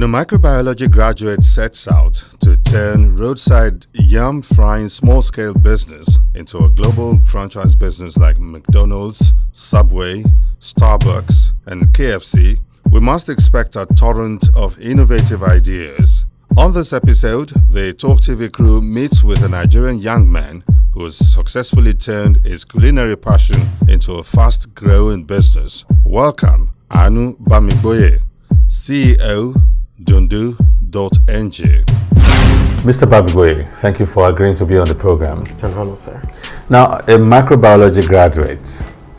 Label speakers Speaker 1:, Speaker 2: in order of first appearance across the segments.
Speaker 1: When a microbiology graduate sets out to turn roadside yam frying small-scale business into a global franchise business like McDonald's, Subway, Starbucks, and KFC, we must expect a torrent of innovative ideas. On this episode, the Talk TV crew meets with a Nigerian young man who has successfully turned his culinary passion into a fast-growing business. Welcome, Anu Bamigboye, CEO, Dundu.ng.
Speaker 2: Mr. Bamigboye, thank you for agreeing to be on the program.
Speaker 3: It's an honor, sir.
Speaker 2: Now, a microbiology graduate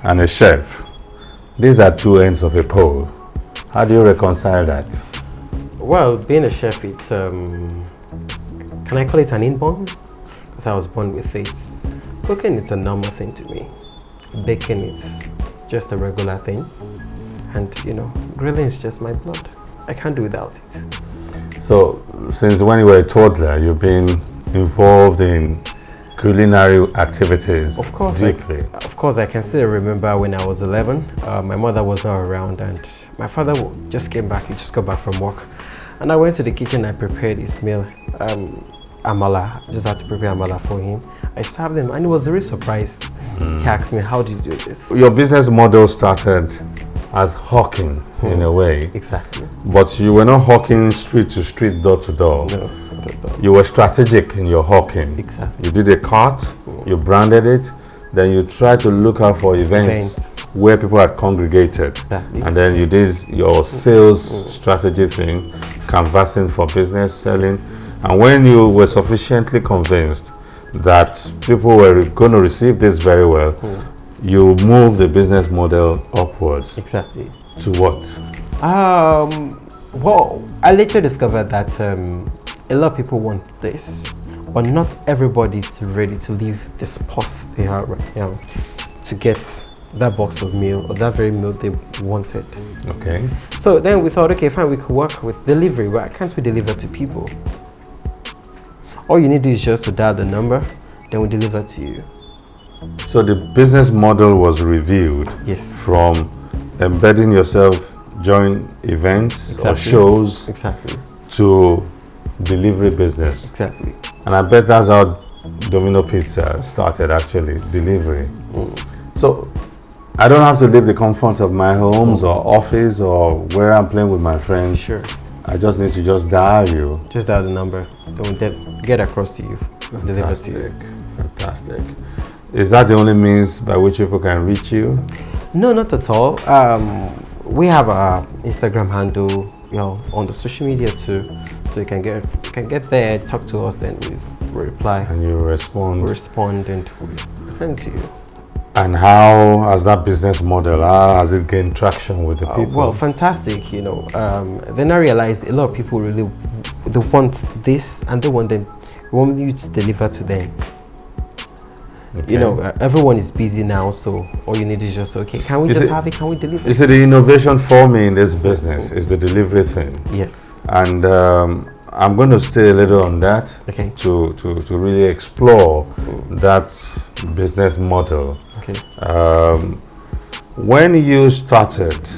Speaker 2: and a chef, these are two ends of a pole. How do you reconcile that?
Speaker 3: Well, being a chef, can I call it an inborn? Because I was born with it. Cooking, it's a normal thing to me. Baking, it's just a regular thing. And, grilling is just my blood. I can't do without it.
Speaker 2: So, since when you were a toddler, you've been involved in culinary activities.
Speaker 3: Of course,
Speaker 2: deeply.
Speaker 3: Of course, I can still remember when I was 11. My mother was not around, and my father just came back. He just got back from work, and I went to the kitchen. I prepared his meal, amala. I just had to prepare amala for him. I served him, and it was a real surprise. He asked me, "How did you do this?"
Speaker 2: Your business model started as hawking in a way.
Speaker 3: Exactly.
Speaker 2: But you were not hawking street to street, door to door.
Speaker 3: No, not at all.
Speaker 2: You were strategic in your hawking.
Speaker 3: Exactly.
Speaker 2: You did a cart, you branded it, then you tried to look out for events where people had congregated.
Speaker 3: Exactly.
Speaker 2: And then you did your sales strategy thing, canvassing for business, selling. And when you were sufficiently convinced that people were going to receive this very well, you move the business model upwards.
Speaker 3: Exactly.
Speaker 2: To what?
Speaker 3: Well, I later discovered that a lot of people want this, but not everybody's ready to leave the spot they are right now to get that box of meal or that very meal they wanted.
Speaker 2: Okay.
Speaker 3: So then we thought, okay, fine, we could work with delivery. Why can't we deliver to people? All you need to do is just to dial the number, then we deliver to you.
Speaker 2: So the business model was reviewed.
Speaker 3: Yes.
Speaker 2: From embedding yourself during events or shows to delivery business.
Speaker 3: Exactly.
Speaker 2: And I bet that's how Domino Pizza started, actually, delivery. So I don't have to leave the comfort of my homes or office or where I'm playing with my friends.
Speaker 3: Sure.
Speaker 2: I just need to just dial you.
Speaker 3: Just dial the number, then we get across to you, deliver to you.
Speaker 2: Fantastic. Is that the only means by which people can reach you?
Speaker 3: No, not at all. We have our Instagram handle, on the social media too, so you can get there, talk to us, then we reply.
Speaker 2: And you respond.
Speaker 3: We respond and we send it to you.
Speaker 2: And how has that business model, how has it gained traction with the people?
Speaker 3: Well, fantastic. Then I realized a lot of people really they want this, and they want you to deliver to them. Okay. Everyone is busy now, so all you need is just, okay, can we have it? Can we deliver?
Speaker 2: You see, the innovation for me in this business is the delivery thing.
Speaker 3: Yes.
Speaker 2: And I'm going to stay a little on that to really explore that business model.
Speaker 3: Okay.
Speaker 2: When you started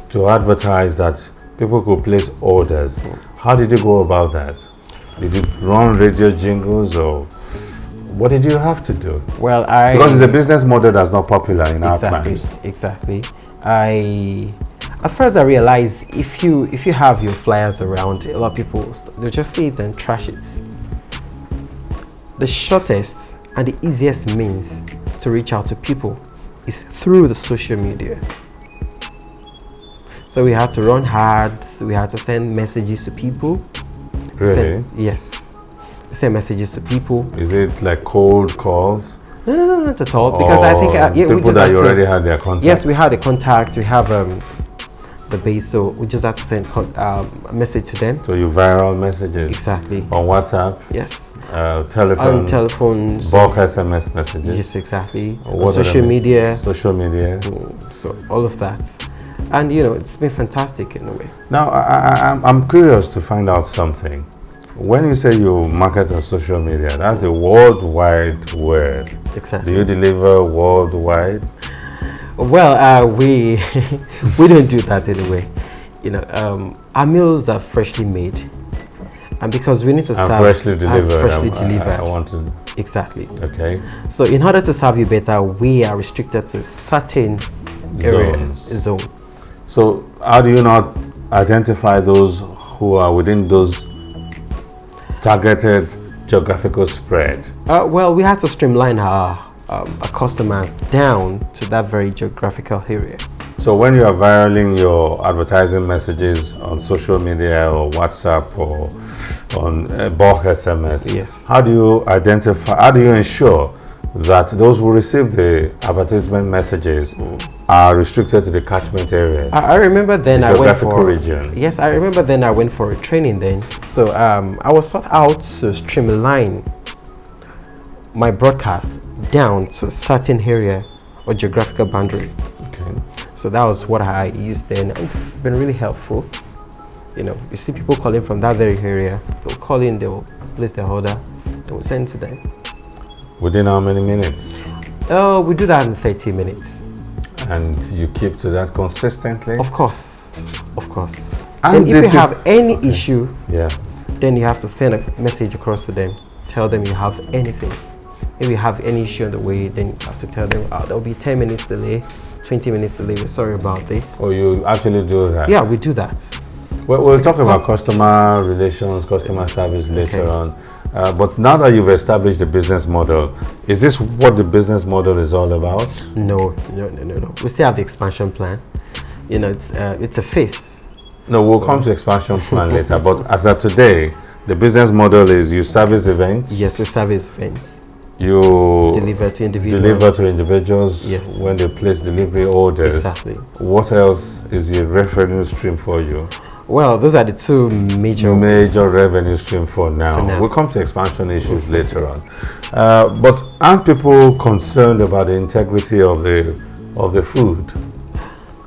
Speaker 2: to advertise that people could place orders, how did you go about that? Did you run radio jingles, or what did you have to do?
Speaker 3: Well,
Speaker 2: because it's a business model that's not popular in our times.
Speaker 3: Exactly. At first I realized if you have your flyers around, a lot of people they'll just see it and trash it. The shortest and the easiest means to reach out to people is through the social media. So we had to run ads, we had to send messages to people.
Speaker 2: Really?
Speaker 3: Yes. Send messages to people.
Speaker 2: Is it like cold calls?
Speaker 3: No, not at all. Because I think
Speaker 2: people that you already had their contact.
Speaker 3: Yes, we had a contact. We have the base, so we just had to send a message to them.
Speaker 2: So you viral messages.
Speaker 3: Exactly.
Speaker 2: On WhatsApp.
Speaker 3: Yes.
Speaker 2: Telephone.
Speaker 3: On telephones.
Speaker 2: Bulk SMS messages.
Speaker 3: Yes, exactly.
Speaker 2: On
Speaker 3: social media.
Speaker 2: Social media.
Speaker 3: So all of that, and it's been fantastic in a way.
Speaker 2: Now I'm curious to find out something. When you say you market on social media, that's the worldwide word.
Speaker 3: Exactly.
Speaker 2: Do you deliver worldwide?
Speaker 3: Well, we we don't do that anyway. our meals are freshly made, and because we need to serve
Speaker 2: freshly delivered.
Speaker 3: freshly delivered.
Speaker 2: I want to.
Speaker 3: Exactly.
Speaker 2: Okay.
Speaker 3: So in order to serve you better, we are restricted to certain zone.
Speaker 2: So how do you not identify those who are within those targeted geographical spread?
Speaker 3: Well, we had to streamline our customers down to that very geographical area.
Speaker 2: So when you are viraling your advertising messages on social media or WhatsApp or on bulk SMS,
Speaker 3: yes,
Speaker 2: how do you ensure that those who receive the advertisement messages are restricted to the catchment areas?
Speaker 3: I remember then I went for
Speaker 2: region.
Speaker 3: Yes, I remember then I went for a training then. So I was taught how to streamline my broadcast down to a certain area or geographical boundary.
Speaker 2: Okay.
Speaker 3: So that was what I used then. It's been really helpful. You see people calling from that very area. They'll call in, they'll place their order, and we'll send to them.
Speaker 2: Within how many minutes?
Speaker 3: Oh, we do that in 30 minutes.
Speaker 2: And you keep to that consistently?
Speaker 3: Of course.
Speaker 2: And
Speaker 3: if you have any issue,
Speaker 2: yeah,
Speaker 3: then you have to send a message across to them. Tell them you have anything. If you have any issue on the way, then you have to tell them, there'll be 10 minutes delay, 20 minutes delay, we're sorry about this.
Speaker 2: Oh, you actually do that?
Speaker 3: Yeah, we do that.
Speaker 2: Well, we'll talk about customer relations, customer service later on. But now that you've established the business model, is this what the business model is all about?
Speaker 3: No. We still have the expansion plan. It's a phase.
Speaker 2: No, we'll come to expansion plan later. But as of today, the business model is you service events.
Speaker 3: Yes, we service events.
Speaker 2: You
Speaker 3: deliver to individuals.
Speaker 2: Yes. When they place delivery orders.
Speaker 3: Exactly.
Speaker 2: What else is the revenue stream for you?
Speaker 3: Well, those are the two major
Speaker 2: revenue stream for now. We'll come to expansion issues later on. But aren't people concerned about the integrity of the food?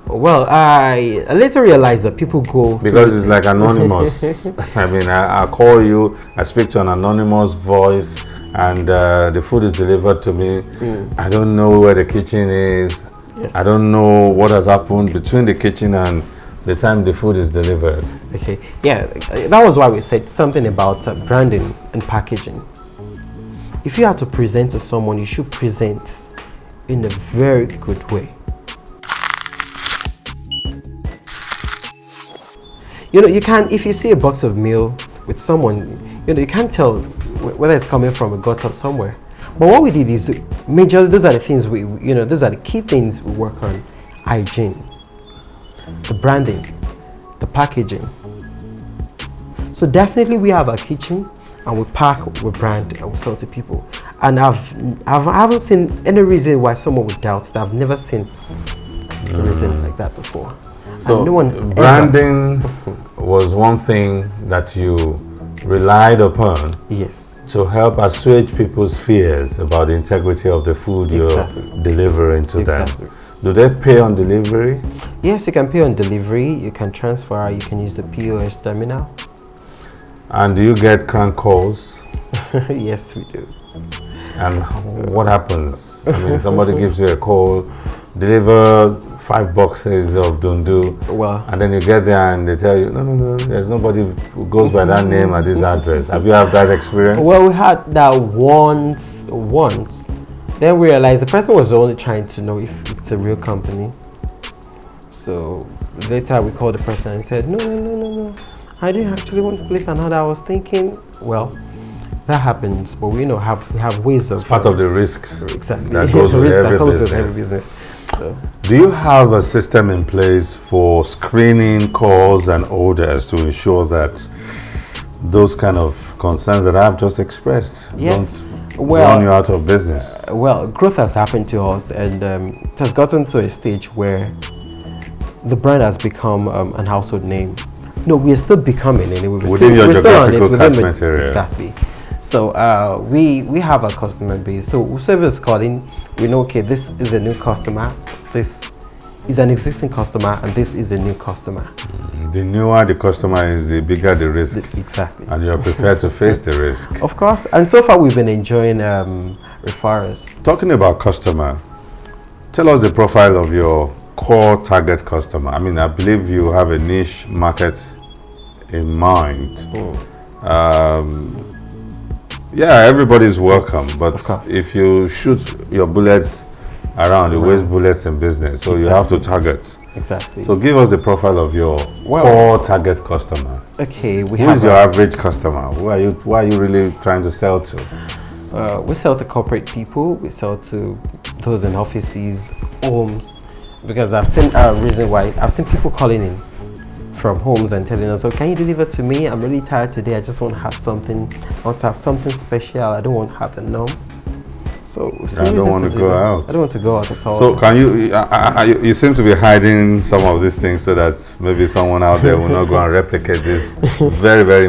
Speaker 3: Well, I later realized that people go
Speaker 2: because it's like anonymous. I mean, I call you, I speak to an anonymous voice, and the food is delivered to me. I don't know where the kitchen is.
Speaker 3: Yes.
Speaker 2: I don't know what has happened between the kitchen and the time the food is delivered.
Speaker 3: Okay, yeah, that was why we said something about branding and packaging. If you have to present to someone, you should present in a very good way. You can, if you see a box of meal with someone, you can't tell whether it's coming from a gutter somewhere. But what we did is those are the things those are the key things we work on: hygiene, the branding, the packaging. So definitely we have a kitchen and we pack, we brand, and we sell to people. And I haven't seen any reason why someone would doubt that. I've never seen a reason like that before.
Speaker 2: So branding was one thing that you relied upon.
Speaker 3: Yes.
Speaker 2: To help assuage people's fears about the integrity of the food you're delivering to them. Do they pay on delivery?
Speaker 3: Yes, you can pay on delivery, you can transfer, you can use the POS terminal.
Speaker 2: And do you get crank calls?
Speaker 3: Yes, we do.
Speaker 2: And what happens? I mean, somebody gives you a call, deliver 5 boxes of dundu, and then you get there and they tell you, no, there's nobody who goes by that name at this address. Have you had that experience?
Speaker 3: Well, we had that once. Then we realized the person was only trying to know if it's a real company. So later we called the person and said, no, I didn't actually want to place an order. I was thinking, well, that happens, but we have ways of...
Speaker 2: It's part of the risks.
Speaker 3: Exactly.
Speaker 2: That goes with every
Speaker 3: business. So.
Speaker 2: Do you have a system in place for screening calls and orders to ensure that those kind of concerns that I've just expressed don't run you out of business?
Speaker 3: Well, growth has happened to us, and it has gotten to a stage where the brand has become an household name. No, we are still becoming it.
Speaker 2: Within your geographical catchment area.
Speaker 3: Exactly. So we have a customer base. So whoever is calling, we know, okay, this is a new customer, this is an existing customer, and this is a new customer.
Speaker 2: The newer the customer is, the bigger the risk.
Speaker 3: Exactly.
Speaker 2: And you're prepared to face the risk.
Speaker 3: Of course. And so far we've been enjoying referrals.
Speaker 2: Talking about customer, tell us the profile of your core target customer? I mean, I believe you have a niche market in mind. Yeah, everybody's welcome, but if you shoot your bullets around, you waste bullets in business, so you have to target.
Speaker 3: Exactly.
Speaker 2: So give us the profile of your core target customer.
Speaker 3: Okay,
Speaker 2: Who is your average customer? Why are you really trying to sell to?
Speaker 3: We sell to corporate people. We sell to those in offices, homes, because I've seen a reason why. I've seen people calling in from homes and telling us, "Oh, can you deliver to me? I'm really tired today. I just want to have something. I want to have something special. I don't want to have the norm." So
Speaker 2: I don't want to go out.
Speaker 3: I don't want to go out at all.
Speaker 2: So can you? You seem to be hiding some of these things so that maybe someone out there will not go and replicate this very, very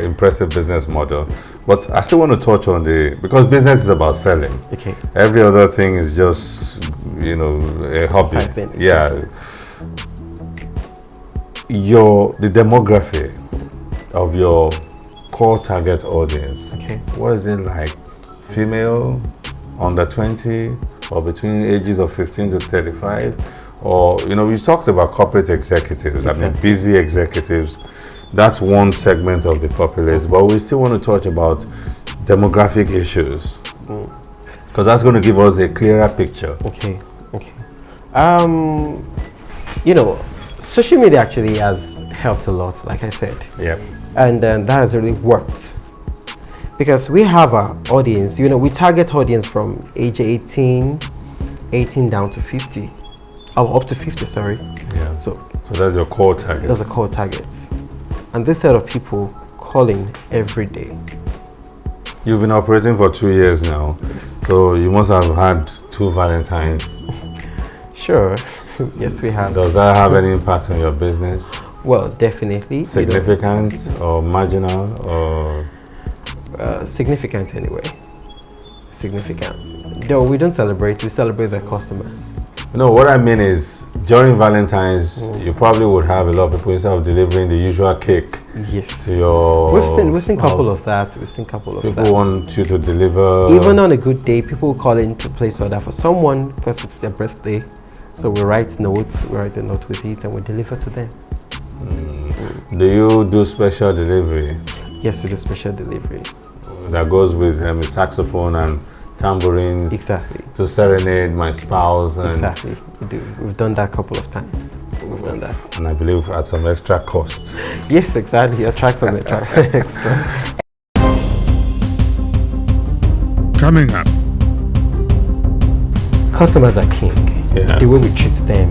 Speaker 2: impressive business model. But I still want to touch on because business is about selling.
Speaker 3: Okay.
Speaker 2: Every other thing is just, a hobby.
Speaker 3: Exactly.
Speaker 2: Yeah. The demography of your core target audience.
Speaker 3: Okay.
Speaker 2: What is it like? Female, under 20, or between ages of 15 to 35? Or, we talked about corporate executives.
Speaker 3: Exactly.
Speaker 2: I mean, busy executives. That's one segment of the populace. But we still want to touch about demographic issues. Because that's going to give us a clearer picture.
Speaker 3: Okay. Social media actually has helped a lot, like I said.
Speaker 2: Yeah.
Speaker 3: And that has really worked. Because we have our audience, we target audience from age 18 down to 50. Oh, up to 50, sorry.
Speaker 2: Yeah.
Speaker 3: So
Speaker 2: that's your core target.
Speaker 3: That's a core target. And this set of people calling every day.
Speaker 2: You've been operating for 2 years now.
Speaker 3: Yes.
Speaker 2: So you must have had 2 Valentines.
Speaker 3: Sure. Yes, we have.
Speaker 2: Does that have any impact on your business?
Speaker 3: Well, definitely.
Speaker 2: Significant or marginal or?
Speaker 3: Significant anyway. Significant. Though we don't celebrate, we celebrate the customers.
Speaker 2: What I mean is, during Valentine's, you probably would have a lot of people, instead of delivering the usual cake.
Speaker 3: Yes.
Speaker 2: To your
Speaker 3: We've seen a couple of that.
Speaker 2: People want you to deliver.
Speaker 3: Even on a good day, people call in to place order for someone because it's their birthday. So we write notes, we write a note with it, and we deliver to them.
Speaker 2: Do you do special delivery?
Speaker 3: Yes, we do special delivery.
Speaker 2: That goes with saxophone and tambourines.
Speaker 3: Exactly.
Speaker 2: To serenade my spouse. And
Speaker 3: exactly, we do. We've done that a couple of times. We've done that.
Speaker 2: And I believe at some extra costs.
Speaker 3: Yes, exactly. Attract some extra.
Speaker 1: Coming up.
Speaker 3: Customers are king.
Speaker 2: Yeah.
Speaker 3: The way we treat them,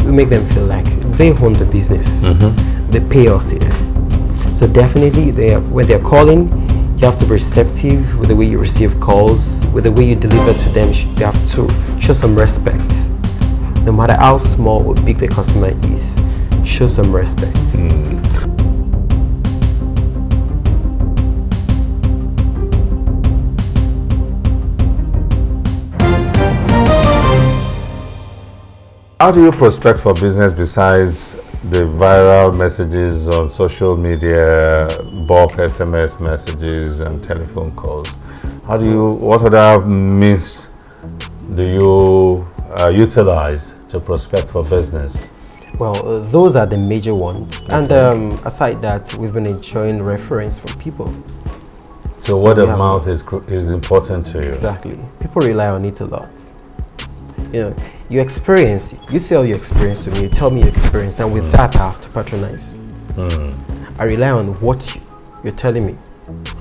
Speaker 3: we make them feel like they own the business. They pay us here. So definitely, when they're calling, you have to be receptive with the way you receive calls, with the way you deliver to them. You have to show some respect. No matter how small or big the customer is, show some respect.
Speaker 2: How do you prospect for business besides the viral messages on social media, bulk SMS messages and telephone calls? What other means do you utilize to prospect for business?
Speaker 3: Well, those are the major ones. Okay. And aside that, we've been enjoying reference from people.
Speaker 2: So word of mouth is important to you.
Speaker 3: Exactly. People rely on it a lot. You sell your experience to me, you tell me your experience, and with that I have to patronize. I rely on what you're telling me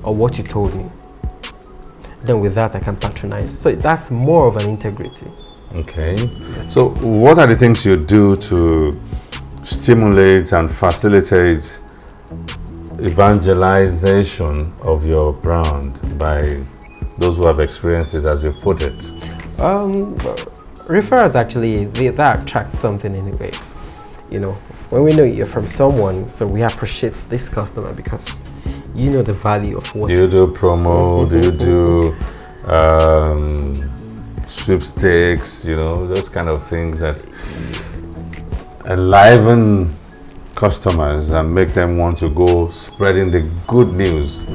Speaker 3: or what you told me. Then with that I can patronize. So that's more of an integrity.
Speaker 2: Okay. Yes. So what are the things you do to stimulate and facilitate evangelization of your brand by those who have experienced it, as you put it?
Speaker 3: Referrals actually, that attracts something anyway. When we know you're from someone, so we appreciate this customer because you know the value of what.
Speaker 2: Do you do promo? Do you do sweepstakes? Those kind of things that enliven customers and make them want to go spreading the good news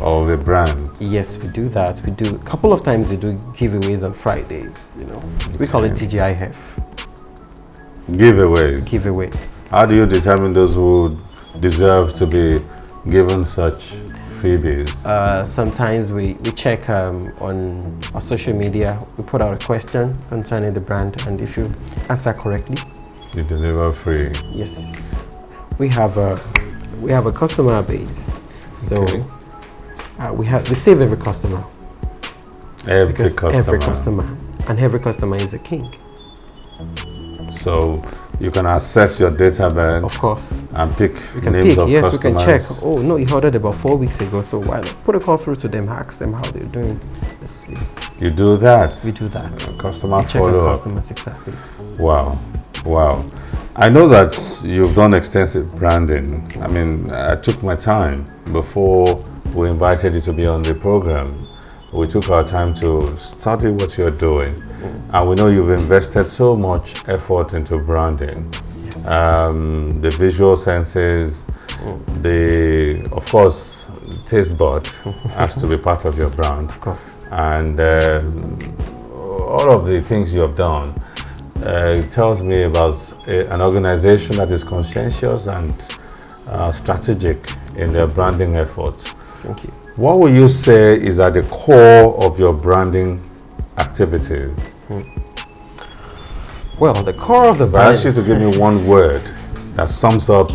Speaker 2: of a brand?
Speaker 3: Yes, we do that. We do a couple of times. We do giveaways on Fridays. We call it TGIF.
Speaker 2: Giveaways.
Speaker 3: Giveaway.
Speaker 2: How do you determine those who deserve to be given such freebies?
Speaker 3: Sometimes we check on our social media. We put out a question concerning the brand, and if you answer correctly,
Speaker 2: You deliver free.
Speaker 3: yes, we have a customer base. So
Speaker 2: Okay.
Speaker 3: we save every customer.
Speaker 2: Every
Speaker 3: Because
Speaker 2: customer.
Speaker 3: every customer, and every customer is a king.
Speaker 2: So you can access your database
Speaker 3: Of course,
Speaker 2: and pick
Speaker 3: we can
Speaker 2: names
Speaker 3: pick.
Speaker 2: of
Speaker 3: Yes,
Speaker 2: customers.
Speaker 3: we can check. Oh no, he ordered about 4 weeks ago. So why not put a call through to them, ask them how they're doing. Let's see.
Speaker 2: You do that.
Speaker 3: We do that.
Speaker 2: Customer
Speaker 3: We check on
Speaker 2: follow-up.
Speaker 3: customers exactly.
Speaker 2: Wow, wow. I know that you've done extensive branding. I mean, I took my time before we invited you to be on the program. We took our time to study what you're doing. And we know you've invested so much effort into branding.
Speaker 3: Yes.
Speaker 2: The visual senses, of course, taste bud has to be part of your brand.
Speaker 3: Of course.
Speaker 2: And all of the things you have done it tells me about an organization that is conscientious and strategic in their branding efforts.
Speaker 3: Thank you.
Speaker 2: What would you say is at the core of your branding activities?
Speaker 3: Well, the core of the
Speaker 2: If I ask you
Speaker 3: brand.
Speaker 2: to give me one word that sums up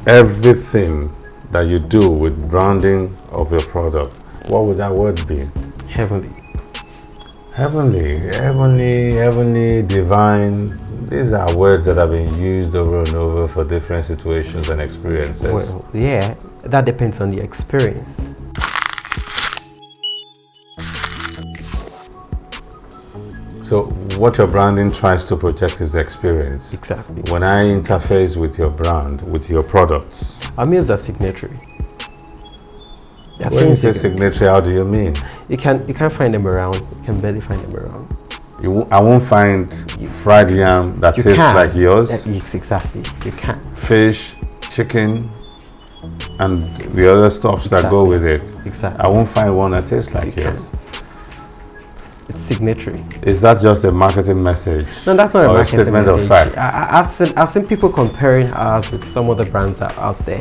Speaker 2: everything that you do with branding of your product, what would that word be?
Speaker 3: Heavenly.
Speaker 2: Heavenly, divine. These are words that have been used over and over for different situations and experiences.
Speaker 3: Well, yeah, that depends on the experience.
Speaker 2: So what your branding tries to protect is experience.
Speaker 3: Exactly.
Speaker 2: When I interface with your brand, with your products,
Speaker 3: Our meals are signatory. There are
Speaker 2: when you
Speaker 3: things
Speaker 2: say
Speaker 3: you can-
Speaker 2: signatory, how do you mean?
Speaker 3: you can't find them around. You can barely find them around.
Speaker 2: I won't find fried yam that
Speaker 3: You
Speaker 2: tastes
Speaker 3: can.
Speaker 2: like yours,
Speaker 3: Yes, exactly. You can.
Speaker 2: fish, chicken, and the other stuffs that go
Speaker 3: Exactly.
Speaker 2: with it.
Speaker 3: Exactly.
Speaker 2: I won't find one that tastes
Speaker 3: You
Speaker 2: like
Speaker 3: can.
Speaker 2: yours.
Speaker 3: It's signatory.
Speaker 2: Is that just a marketing message?
Speaker 3: No, that's not a
Speaker 2: Or a
Speaker 3: marketing
Speaker 2: statement of
Speaker 3: message.
Speaker 2: fact?
Speaker 3: I've seen people comparing us with some other brands that are out there,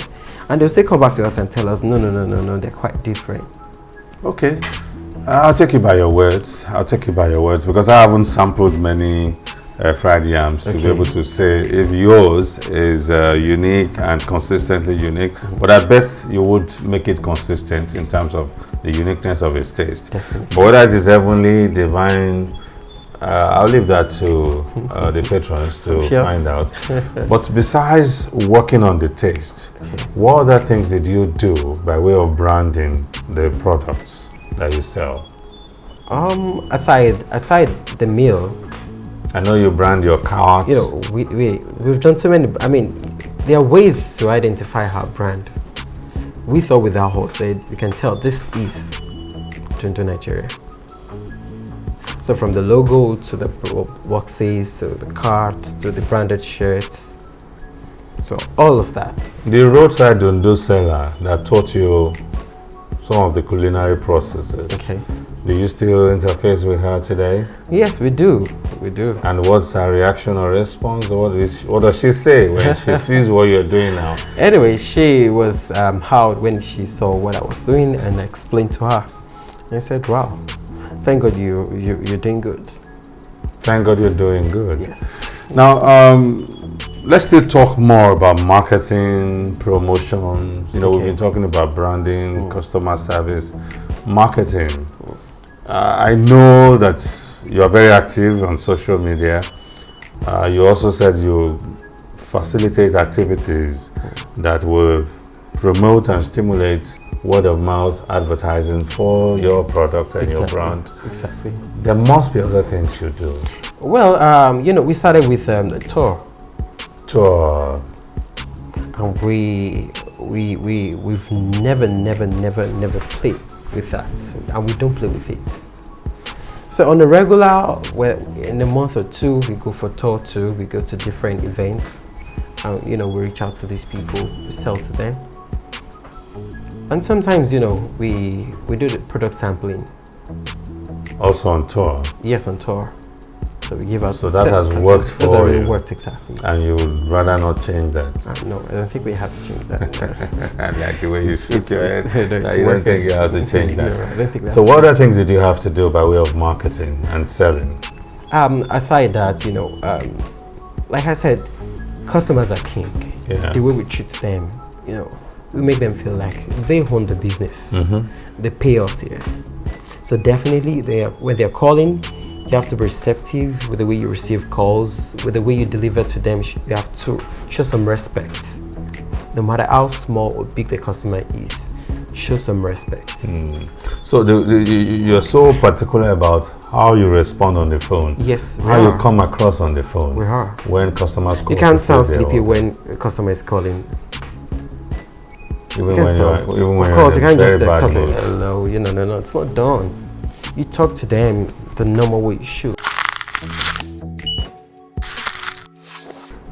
Speaker 3: and they'll still come back to us and tell us, no, they're quite different.
Speaker 2: Okay, I'll take you by your words. Because I haven't sampled many fried yams to be
Speaker 3: Okay.
Speaker 2: able to say if yours is unique and consistently unique. But I bet you would make it consistent in terms of the uniqueness of its taste.
Speaker 3: Definitely.
Speaker 2: But whether it is heavenly, divine, I'll leave that to the patrons to
Speaker 3: Yes.
Speaker 2: find out. But besides working on the taste, what other things did you do by way of branding the products that you sell?
Speaker 3: Aside the meal,
Speaker 2: I know you brand your carts.
Speaker 3: we've done so many. I mean, there are ways to identify our brand. We thought with our host that you can tell this is Tuntu Nigeria. So from the logo to the boxes to the cards to the branded shirts, so all of that.
Speaker 2: The roadside Dundu seller that taught you some of the culinary processes.
Speaker 3: Okay.
Speaker 2: Do you still interface with her today?
Speaker 3: Yes, we do. We do.
Speaker 2: And what's her reaction or response? What does she say when she sees what you're doing now?
Speaker 3: Anyway, she was howled when she saw what I was doing, and I explained to her. And I said, "Wow, thank God you're doing good."
Speaker 2: Thank God you're doing good.
Speaker 3: Yes.
Speaker 2: Now, let's still talk more about marketing, promotion. We've
Speaker 3: Okay.
Speaker 2: been talking about branding, customer service, marketing. I know that you are very active on social media. You also said you facilitate activities that will promote and stimulate word of mouth advertising for your product and your brand.
Speaker 3: Exactly.
Speaker 2: There must be other things you do.
Speaker 3: Well, we started with the tour,
Speaker 2: To
Speaker 3: and we've never played with that, and we don't play with it. So on a regular, in a month or two, we go for tour too. We go to different events, we reach out to these people, we sell to them. And sometimes, we do the product sampling.
Speaker 2: Also on tour.
Speaker 3: Yes, on tour. So we give out.
Speaker 2: So that has worked for you.
Speaker 3: That's really worked exactly.
Speaker 2: And you would rather not change that.
Speaker 3: No, I don't think we have to change that.
Speaker 2: I like the way you shook your head.
Speaker 3: It's
Speaker 2: You don't think you have to change that.
Speaker 3: No, I don't think we have
Speaker 2: So
Speaker 3: to
Speaker 2: what other things did you have to do by way of marketing and selling?
Speaker 3: Aside that, like I said, customers are king.
Speaker 2: Yeah.
Speaker 3: The way we treat them, we make them feel like they own the business. They pay us here. So definitely, when they're calling, you have to be receptive with the way you receive calls, with the way you deliver to them. You have to show some respect. No matter how small or big the customer is, show some respect.
Speaker 2: So you're so particular about how you respond on the phone.
Speaker 3: Yes,
Speaker 2: how you come across on the phone.
Speaker 3: We are.
Speaker 2: When customers call.
Speaker 3: You can't sound sleepy when a customer is calling.
Speaker 2: Even when you're
Speaker 3: of course, you can't just
Speaker 2: very bad
Speaker 3: talk to
Speaker 2: mood.
Speaker 3: them. Hello, no, it's not done. You talk to them the normal way you should.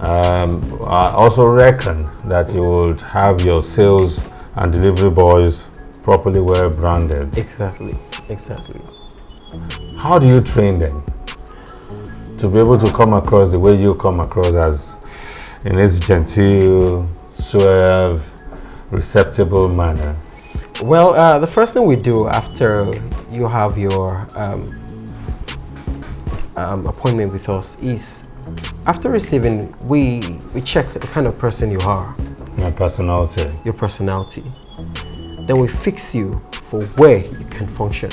Speaker 2: I also reckon that you would have your sales and delivery boys properly well branded.
Speaker 3: Exactly.
Speaker 2: How do you train them to be able to come across the way you come across, as in this genteel, suave, receptible manner?
Speaker 3: Well, the first thing we do after you have your appointment with us is, after receiving, we check the kind of person you are.
Speaker 2: My personality.
Speaker 3: Your personality. Then we fix you for where you can function.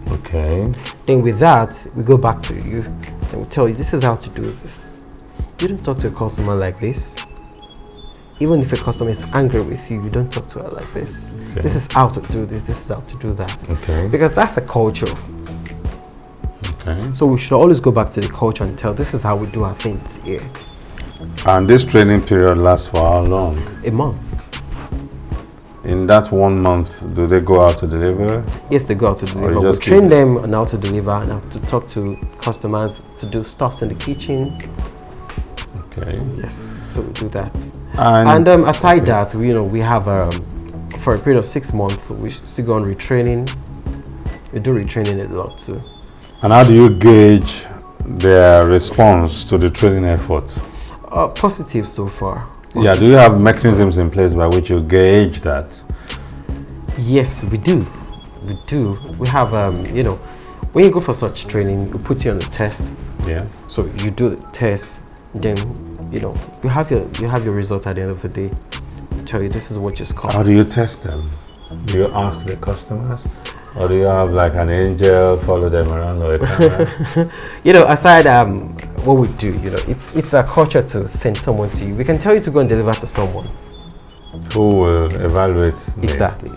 Speaker 2: Okay.
Speaker 3: Then with that, we go back to you and we tell you, this is how to do this. You don't talk to a customer like this. Even if a customer is angry with you, you don't talk to her like this.
Speaker 2: Okay.
Speaker 3: This is how to do this, this is how to do that.
Speaker 2: Okay.
Speaker 3: Because that's a culture.
Speaker 2: Okay.
Speaker 3: So we should always go back to the culture and tell, this is how we do our things here.
Speaker 2: And this training period lasts for how long?
Speaker 3: A month.
Speaker 2: In that 1 month, do they go out to deliver?
Speaker 3: Yes, they go out to deliver. We
Speaker 2: just
Speaker 3: train them on how to deliver and how to talk to customers, to do stuffs in the kitchen.
Speaker 2: Okay.
Speaker 3: Yes, so we do that.
Speaker 2: And
Speaker 3: aside that, we have for a period of 6 months, we still go on retraining. We do retraining a lot too.
Speaker 2: And how do you gauge their response to the training efforts?
Speaker 3: Positive so far.
Speaker 2: Yeah, do you have mechanisms in place by which you gauge that?
Speaker 3: Yes, we do. We do. We have, when you go for such training, we put you on a test.
Speaker 2: Yeah.
Speaker 3: So you do the test, then, you have your results at the end of the day. We tell you this is what you scored.
Speaker 2: How do you test them? Do you ask the customers? Or do you have like an angel follow them around or a camera?
Speaker 3: Aside what we do, it's a culture to send someone to you. We can tell you to go and deliver to someone
Speaker 2: who will evaluate me.
Speaker 3: Exactly.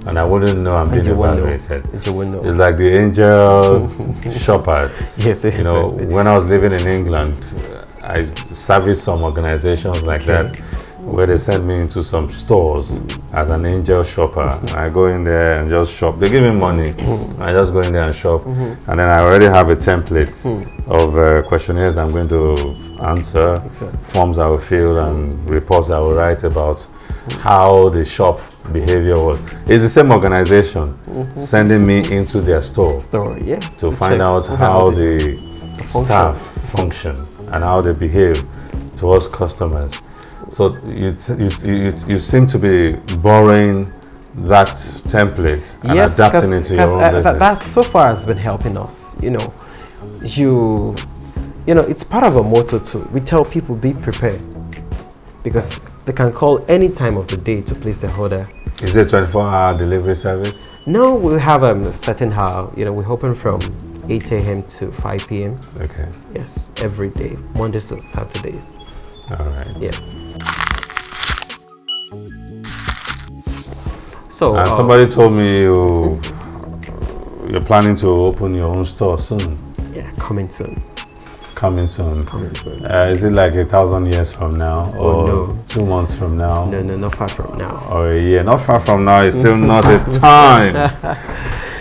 Speaker 2: And I wouldn't know I'm being evaluated.
Speaker 3: You wouldn't know.
Speaker 2: It's like the angel shopper.
Speaker 3: Yes, exactly.
Speaker 2: When I was living in England, I serviced some organizations like that, where they sent me into some stores as an angel shopper. I go in there and just shop. They give me money. I just go in there and shop. And then I already have a template of questionnaires I'm going to answer, forms I will fill, and reports I will write about how the shop behavior was. It's the same organization sending me into their store
Speaker 3: yes,
Speaker 2: to find out how the staff function and how they behave towards customers. So you seem to be borrowing that template and adapting it to your own business.
Speaker 3: That so far has been helping us. It's part of a motto too. We tell people, be prepared, because they can call any time of the day to place their order.
Speaker 2: Is it 24-hour delivery service?
Speaker 3: No, we have a certain hour. We open from 8 a.m. to 5 p.m.
Speaker 2: Okay.
Speaker 3: Yes, every day, Mondays to Saturdays.
Speaker 2: All right.
Speaker 3: Yeah. So
Speaker 2: and somebody told me you're planning to open your own store soon.
Speaker 3: Yeah, coming soon.
Speaker 2: Coming soon.
Speaker 3: Coming soon.
Speaker 2: Is it like 1,000 years from now, or
Speaker 3: no.
Speaker 2: 2 months from now?
Speaker 3: No, not far from now.
Speaker 2: Or a year? Not far from now. It's still not a time.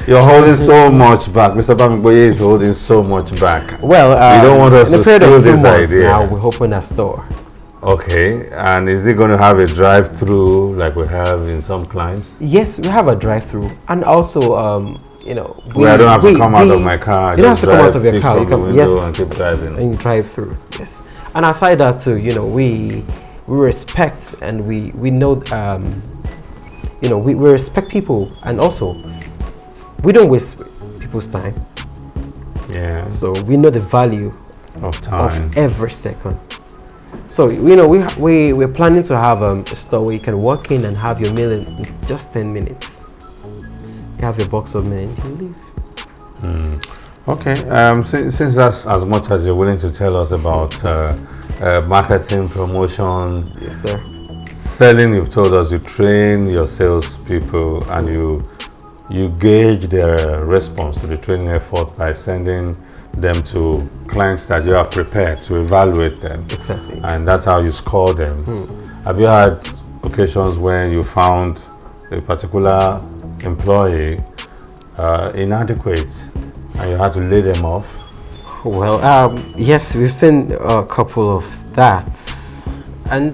Speaker 2: You're holding so much back. Mr. Bamigboye is holding so much back.
Speaker 3: Well,
Speaker 2: you don't want us to steal this idea.
Speaker 3: Now we open a store.
Speaker 2: Okay, and is it going to have a drive-through like we have in some clients?
Speaker 3: Yes, we have a drive-through, and also, you know,
Speaker 2: Where I don't have to come out of my car.
Speaker 3: You don't have to come out of your
Speaker 2: peek
Speaker 3: car.
Speaker 2: from
Speaker 3: You
Speaker 2: the
Speaker 3: can
Speaker 2: window and keep driving.
Speaker 3: and you drive through. Yes, and aside that too, you know, we respect and we know, you know, we respect people, and also we don't waste people's time.
Speaker 2: Yeah.
Speaker 3: So we know the value
Speaker 2: Of time.
Speaker 3: of every second. So you know, we're planning to have a store where you can walk in and have your meal in just 10 minutes. You have your box of men, you leave.
Speaker 2: Okay. Since that's as much as you're willing to tell us about marketing, promotion,
Speaker 3: Yes, sir.
Speaker 2: selling, you've told us you train your salespeople and you gauge their response to the training effort by sending them to clients that you are prepared to evaluate them.
Speaker 3: Exactly.
Speaker 2: And that's how you score them. Have you had occasions when you found a particular employee inadequate and you had to lay them off?
Speaker 3: Well, yes, we've seen a couple of that, and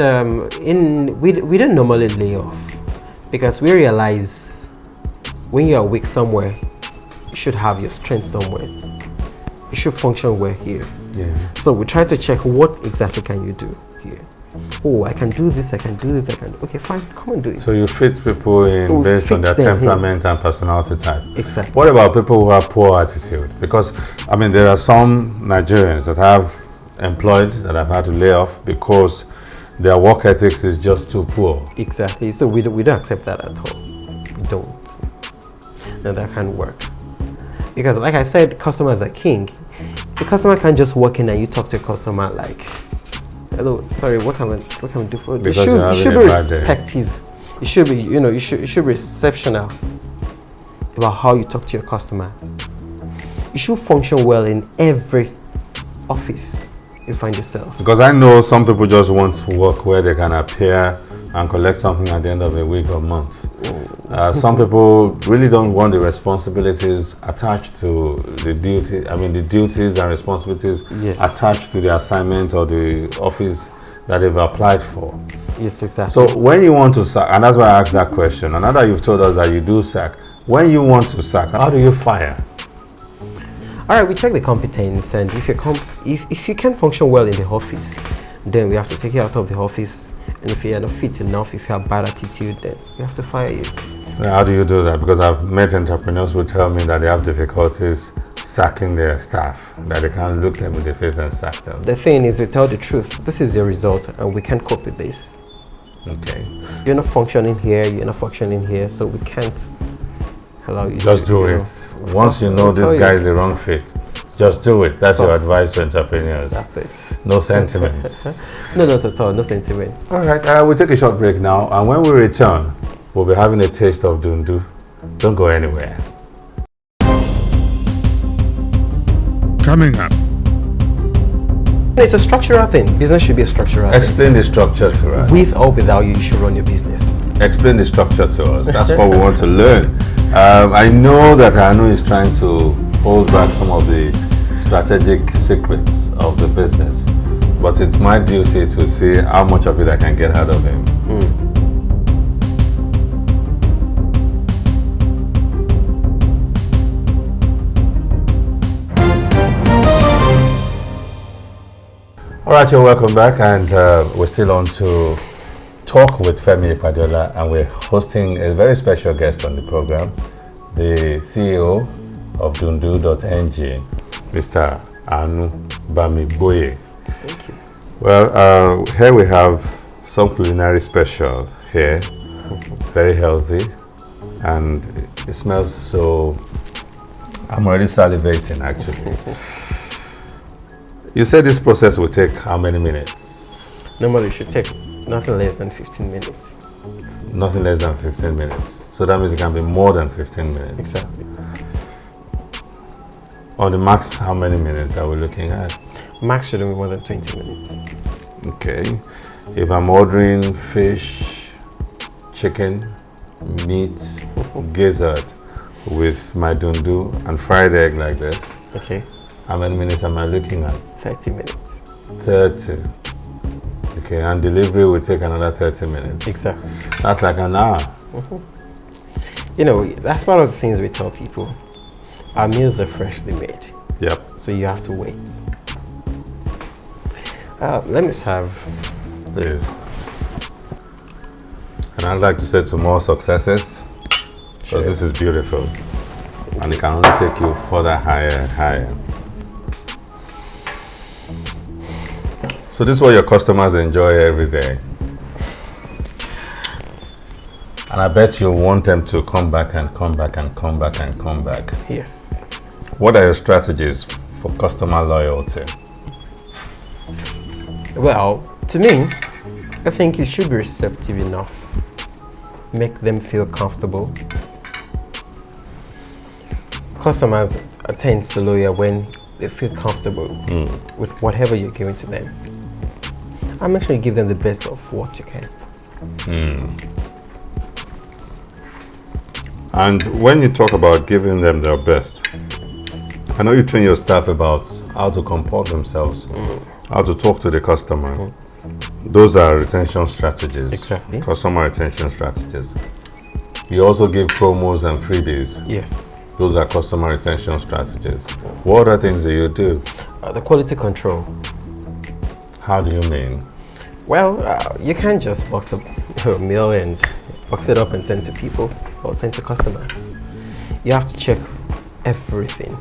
Speaker 3: we don't normally lay off because we realize when you are weak somewhere, you should have your strength somewhere. You should function well here.
Speaker 2: Yeah.
Speaker 3: So we try to check what exactly can you do here. Oh, I can do this. I can do this. I can. Okay, fine. Come and do it.
Speaker 2: So you fit people in
Speaker 3: So
Speaker 2: based on their
Speaker 3: fit them in.
Speaker 2: temperament and personality type.
Speaker 3: Exactly.
Speaker 2: What about people who have poor attitude? Because I mean, there are some Nigerians that have employed that have had to lay off because their work ethics is just too poor.
Speaker 3: Exactly. So we don't accept that at all. We don't. No, that can't work. Because like I said, customers are king. The customer can't just walk in and you talk to a customer like, hello, sorry, what can we do for you?
Speaker 2: Because
Speaker 3: You
Speaker 2: you're
Speaker 3: should
Speaker 2: having
Speaker 3: be
Speaker 2: a bad day.
Speaker 3: respective. You should be, you know, you should be exceptional about how you talk to your customers. You should function well in every office you find yourself.
Speaker 2: Because I know some people just want to work where they can appear and collect something at the end of the week or month. Some people really don't want the responsibilities attached to the duty. I mean, the duties and responsibilities
Speaker 3: Yes.
Speaker 2: attached to the assignment or the office that they've applied for.
Speaker 3: Yes, exactly.
Speaker 2: So when you want to sack, and that's why I asked that question, and now that you've told us that you do sack, when you want to sack, how do you fire?
Speaker 3: all right, we check the competence, and if you can function well in the office, then we have to take you out of the office. And if you're not fit enough, if you have bad attitude, then we have to fire you.
Speaker 2: How do you do that? Because I've met entrepreneurs who tell me that they have difficulties sacking their staff, that they can't look them in the face and sack them.
Speaker 3: The thing is, we tell the truth. This is your result, and we can't cope with this.
Speaker 2: Okay.
Speaker 3: You're not functioning here. You're not functioning here, so we can't allow you.
Speaker 2: Just
Speaker 3: to,
Speaker 2: do
Speaker 3: you
Speaker 2: it.
Speaker 3: know,
Speaker 2: Once you know this guy is the wrong fit, just do it. That's your
Speaker 3: course.
Speaker 2: advice to entrepreneurs.
Speaker 3: That's it.
Speaker 2: No sentiments.
Speaker 3: No, not at all. No sentiment.
Speaker 2: All right, we'll take a short break now, and when we return, we'll be having a taste of Dundu. Don't go anywhere.
Speaker 1: Coming up,
Speaker 3: It's a structural thing. Business should be a structural thing.
Speaker 2: Explain the structure to us.
Speaker 3: With or without you, you should run your business.
Speaker 2: Explain the structure to us. That's what we want to learn. I know that Anu is trying to hold back some of the strategic secrets of the business, but it's my duty to see how much of it I can get out of him. All right, you're welcome back, and we're still on to talk with Femi Ipadiola, and we're hosting a very special guest on the program, the CEO of Dundu.ng, Mr. Anu Bamiboye.
Speaker 3: Thank you.
Speaker 2: Well, here we have some culinary special here, very healthy, and it smells so. I'm already salivating, actually. You said this process will take how many minutes?
Speaker 3: Normally, it should take nothing less than 15 minutes.
Speaker 2: Nothing less than 15 minutes. So that means it can be more than 15 minutes.
Speaker 3: Exactly.
Speaker 2: On the max, how many minutes are we looking at?
Speaker 3: Max shouldn't be more than 20 minutes.
Speaker 2: Okay. If I'm ordering fish, chicken, meat, gizzard with my dundu and fried egg like this,
Speaker 3: Okay.
Speaker 2: how many minutes am I looking at?
Speaker 3: 30 minutes.
Speaker 2: 30. You Okay, and delivery will take another 30 minutes.
Speaker 3: Exactly.
Speaker 2: That's like an hour.
Speaker 3: You know, that's one of the things we tell people. Our meals are freshly made.
Speaker 2: Yep.
Speaker 3: So you have to wait. Let me serve.
Speaker 2: Please. And I'd like to say to more successes, because this is beautiful. And it can only take you further higher and higher. So this is what your customers enjoy every day. And I bet you want them to come back and come back and come back and come back.
Speaker 3: Yes.
Speaker 2: What are your strategies for customer loyalty?
Speaker 3: Well, to me, I think you should be receptive enough. Make them feel comfortable. Customers tend to loyal when they feel comfortable with whatever you're giving to them. And make sure you give them the best of what you can.
Speaker 2: And when you talk about giving them their best, I know you train your staff about how to comport themselves, how to talk to the customer. Those are retention strategies.
Speaker 3: Exactly.
Speaker 2: Customer retention strategies. You also give promos and freebies.
Speaker 3: Yes.
Speaker 2: Those are customer retention strategies. What other things do you do?
Speaker 3: The quality control.
Speaker 2: How do you mean?
Speaker 3: Well, you can't just box up a meal and box it up and send to people or send to customers. You have to check everything.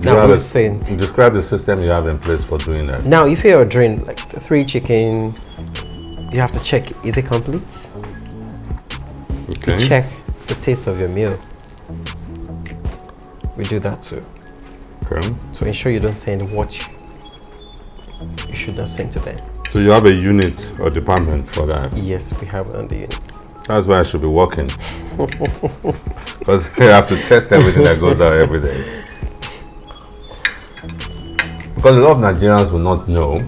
Speaker 3: Now,
Speaker 2: describe the system you have in place for doing that.
Speaker 3: Now, if you're ordering like the 3 chicken, you have to check, is it complete?
Speaker 2: Okay.
Speaker 3: You check the taste of your meal. We do that too.
Speaker 2: Okay.
Speaker 3: So ensure you don't send what you should not send to them.
Speaker 2: So you have a unit or department for that?
Speaker 3: Yes, we have it on the unit.
Speaker 2: That's why I should be working. Because I have to test everything that goes out every day. Because a lot of Nigerians will not know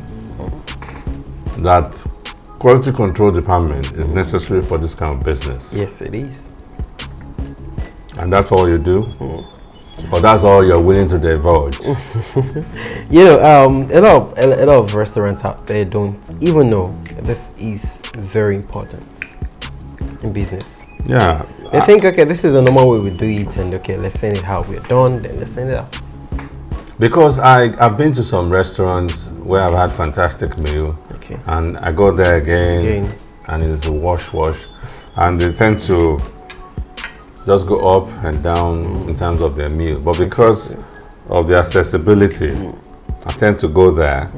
Speaker 2: that quality control department is necessary for this kind of business.
Speaker 3: Yes, it is.
Speaker 2: And that's all you do? Or that's all you're willing to divulge?
Speaker 3: You know, a lot of restaurants out there don't even know this is very important in business.
Speaker 2: Yeah.
Speaker 3: They think, okay, this is the normal way we do it, and okay, let's send it how we're done, then let's send it out.
Speaker 2: Because I've been to some restaurants where I've had fantastic meal,
Speaker 3: Okay.
Speaker 2: and I go there again. And it's a wash, and they tend to just go up and down in terms of their meal. But because of the accessibility, I tend to go there,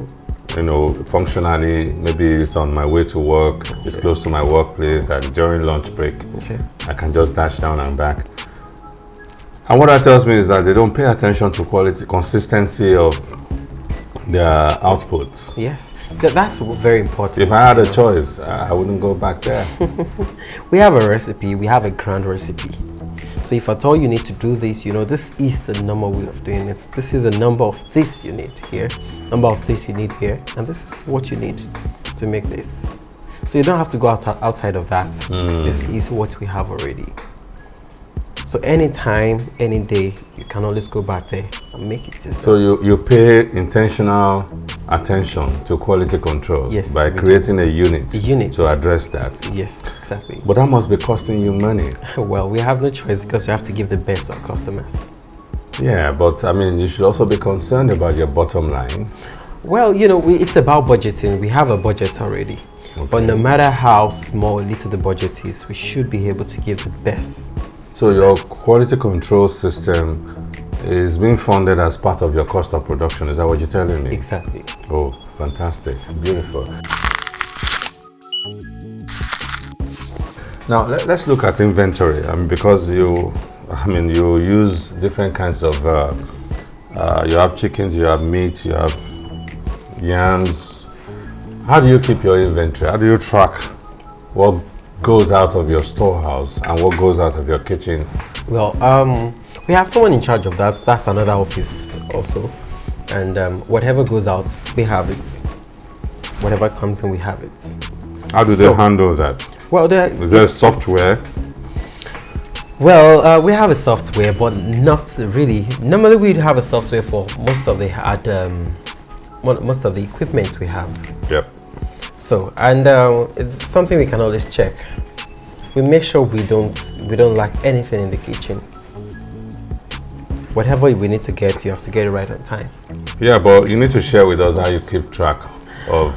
Speaker 2: you know, functionally. Maybe it's on my way to work, it's close to my workplace, and during lunch break, I can just dash down and back. And what that tells me is that they don't pay attention to quality, consistency of their output.
Speaker 3: Yes, that's very important.
Speaker 2: If I had a choice, I wouldn't go back there.
Speaker 3: We have a recipe, we have a grand recipe. So if at all you need to do this, you know, this is the normal way of doing it. This is a number of this you need here, number of this you need here, and this is what you need to make this. So you don't have to go outside of that. This is what we have already. So anytime, any day, you can always go back there and make it.
Speaker 2: So you pay intentional attention to quality control by creating a unit to address that.
Speaker 3: Yes, exactly.
Speaker 2: But that must be costing you money.
Speaker 3: Well, we have no choice because we have to give the best to our customers.
Speaker 2: Yeah, but I mean, you should also be concerned about your bottom line.
Speaker 3: Well, you know, it's about budgeting. We have a budget already. Okay. But no matter how small or little the budget is, we should be able to give the best.
Speaker 2: So your quality control system is being funded as part of your cost of production. Is that what you're telling me?
Speaker 3: Exactly.
Speaker 2: Oh, fantastic. Beautiful. Now, let's look at inventory. I mean, because you use different kinds of, you have chickens, you have meat, you have yams. How do you keep your inventory? How do you track what goes out of your storehouse and what goes out of your kitchen?
Speaker 3: Well, we have someone in charge of that. That's another office also. And whatever goes out, we have it. Whatever comes in, we have it.
Speaker 2: How do they handle that?
Speaker 3: Well,
Speaker 2: is there software?
Speaker 3: Well, we have a software, but not really. Normally, we'd have a software for most of the hard most of the equipment we have.
Speaker 2: Yep.
Speaker 3: So, and it's something we can always check. We make sure we don't lack anything in the kitchen. Whatever we need to get, you have to get it right on time.
Speaker 2: Yeah, but you need to share with us how you keep track of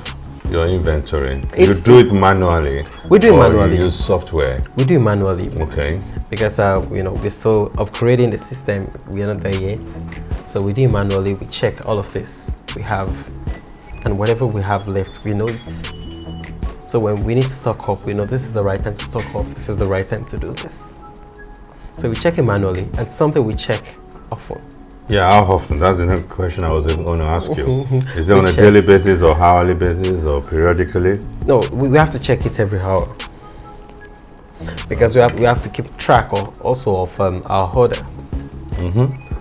Speaker 2: your inventory. You do it manually.
Speaker 3: We do it
Speaker 2: or
Speaker 3: manually.
Speaker 2: You use software.
Speaker 3: We do it manually.
Speaker 2: Okay.
Speaker 3: Because we're still upgrading the system. We are not there yet. So we do it manually. We check all of this we have, and whatever we have left, we know it. So when we need to stock up, we know this is the right time to stock up. This is the right time to do this. So we check it manually, and something we check often.
Speaker 2: Yeah, how often? That's the next question I was going to ask you. Is it on a
Speaker 3: check.
Speaker 2: daily basis or hourly basis or periodically?
Speaker 3: No, we have to check it every hour. Because we have to keep track also of our order.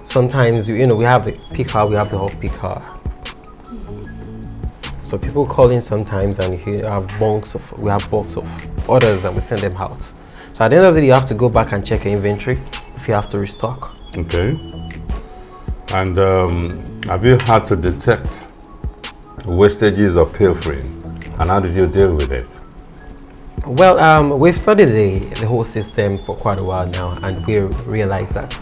Speaker 3: Sometimes we have the peak hour, we have the off-peak hour. So people call in sometimes, and we have bulks of orders, and we send them out. So at the end of the day, you have to go back and check your inventory if you have to restock.
Speaker 2: Okay. And have you had to detect wastages or pilfering? And how did you deal with it?
Speaker 3: Well, we've studied the whole system for quite a while now, and we realized that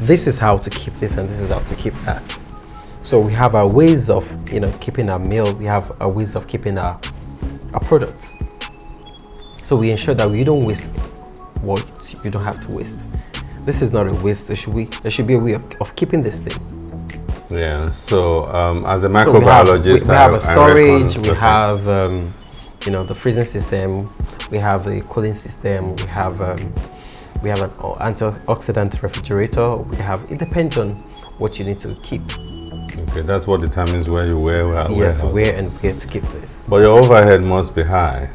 Speaker 3: this is how to keep this and this is how to keep that. So we have our ways of keeping our meal. We have our ways of keeping our products. So we ensure that we don't waste what you don't have to waste. This is not a waste. There should be a way of keeping this thing.
Speaker 2: Yeah. So as a microbiologist,
Speaker 3: we have a storage. We have the freezing system. We have the cooling system. We have an antioxidant refrigerator. It depends on what you need to keep.
Speaker 2: Okay, that's what determines where you wear.
Speaker 3: Yes, where and where to keep this.
Speaker 2: But your overhead must be high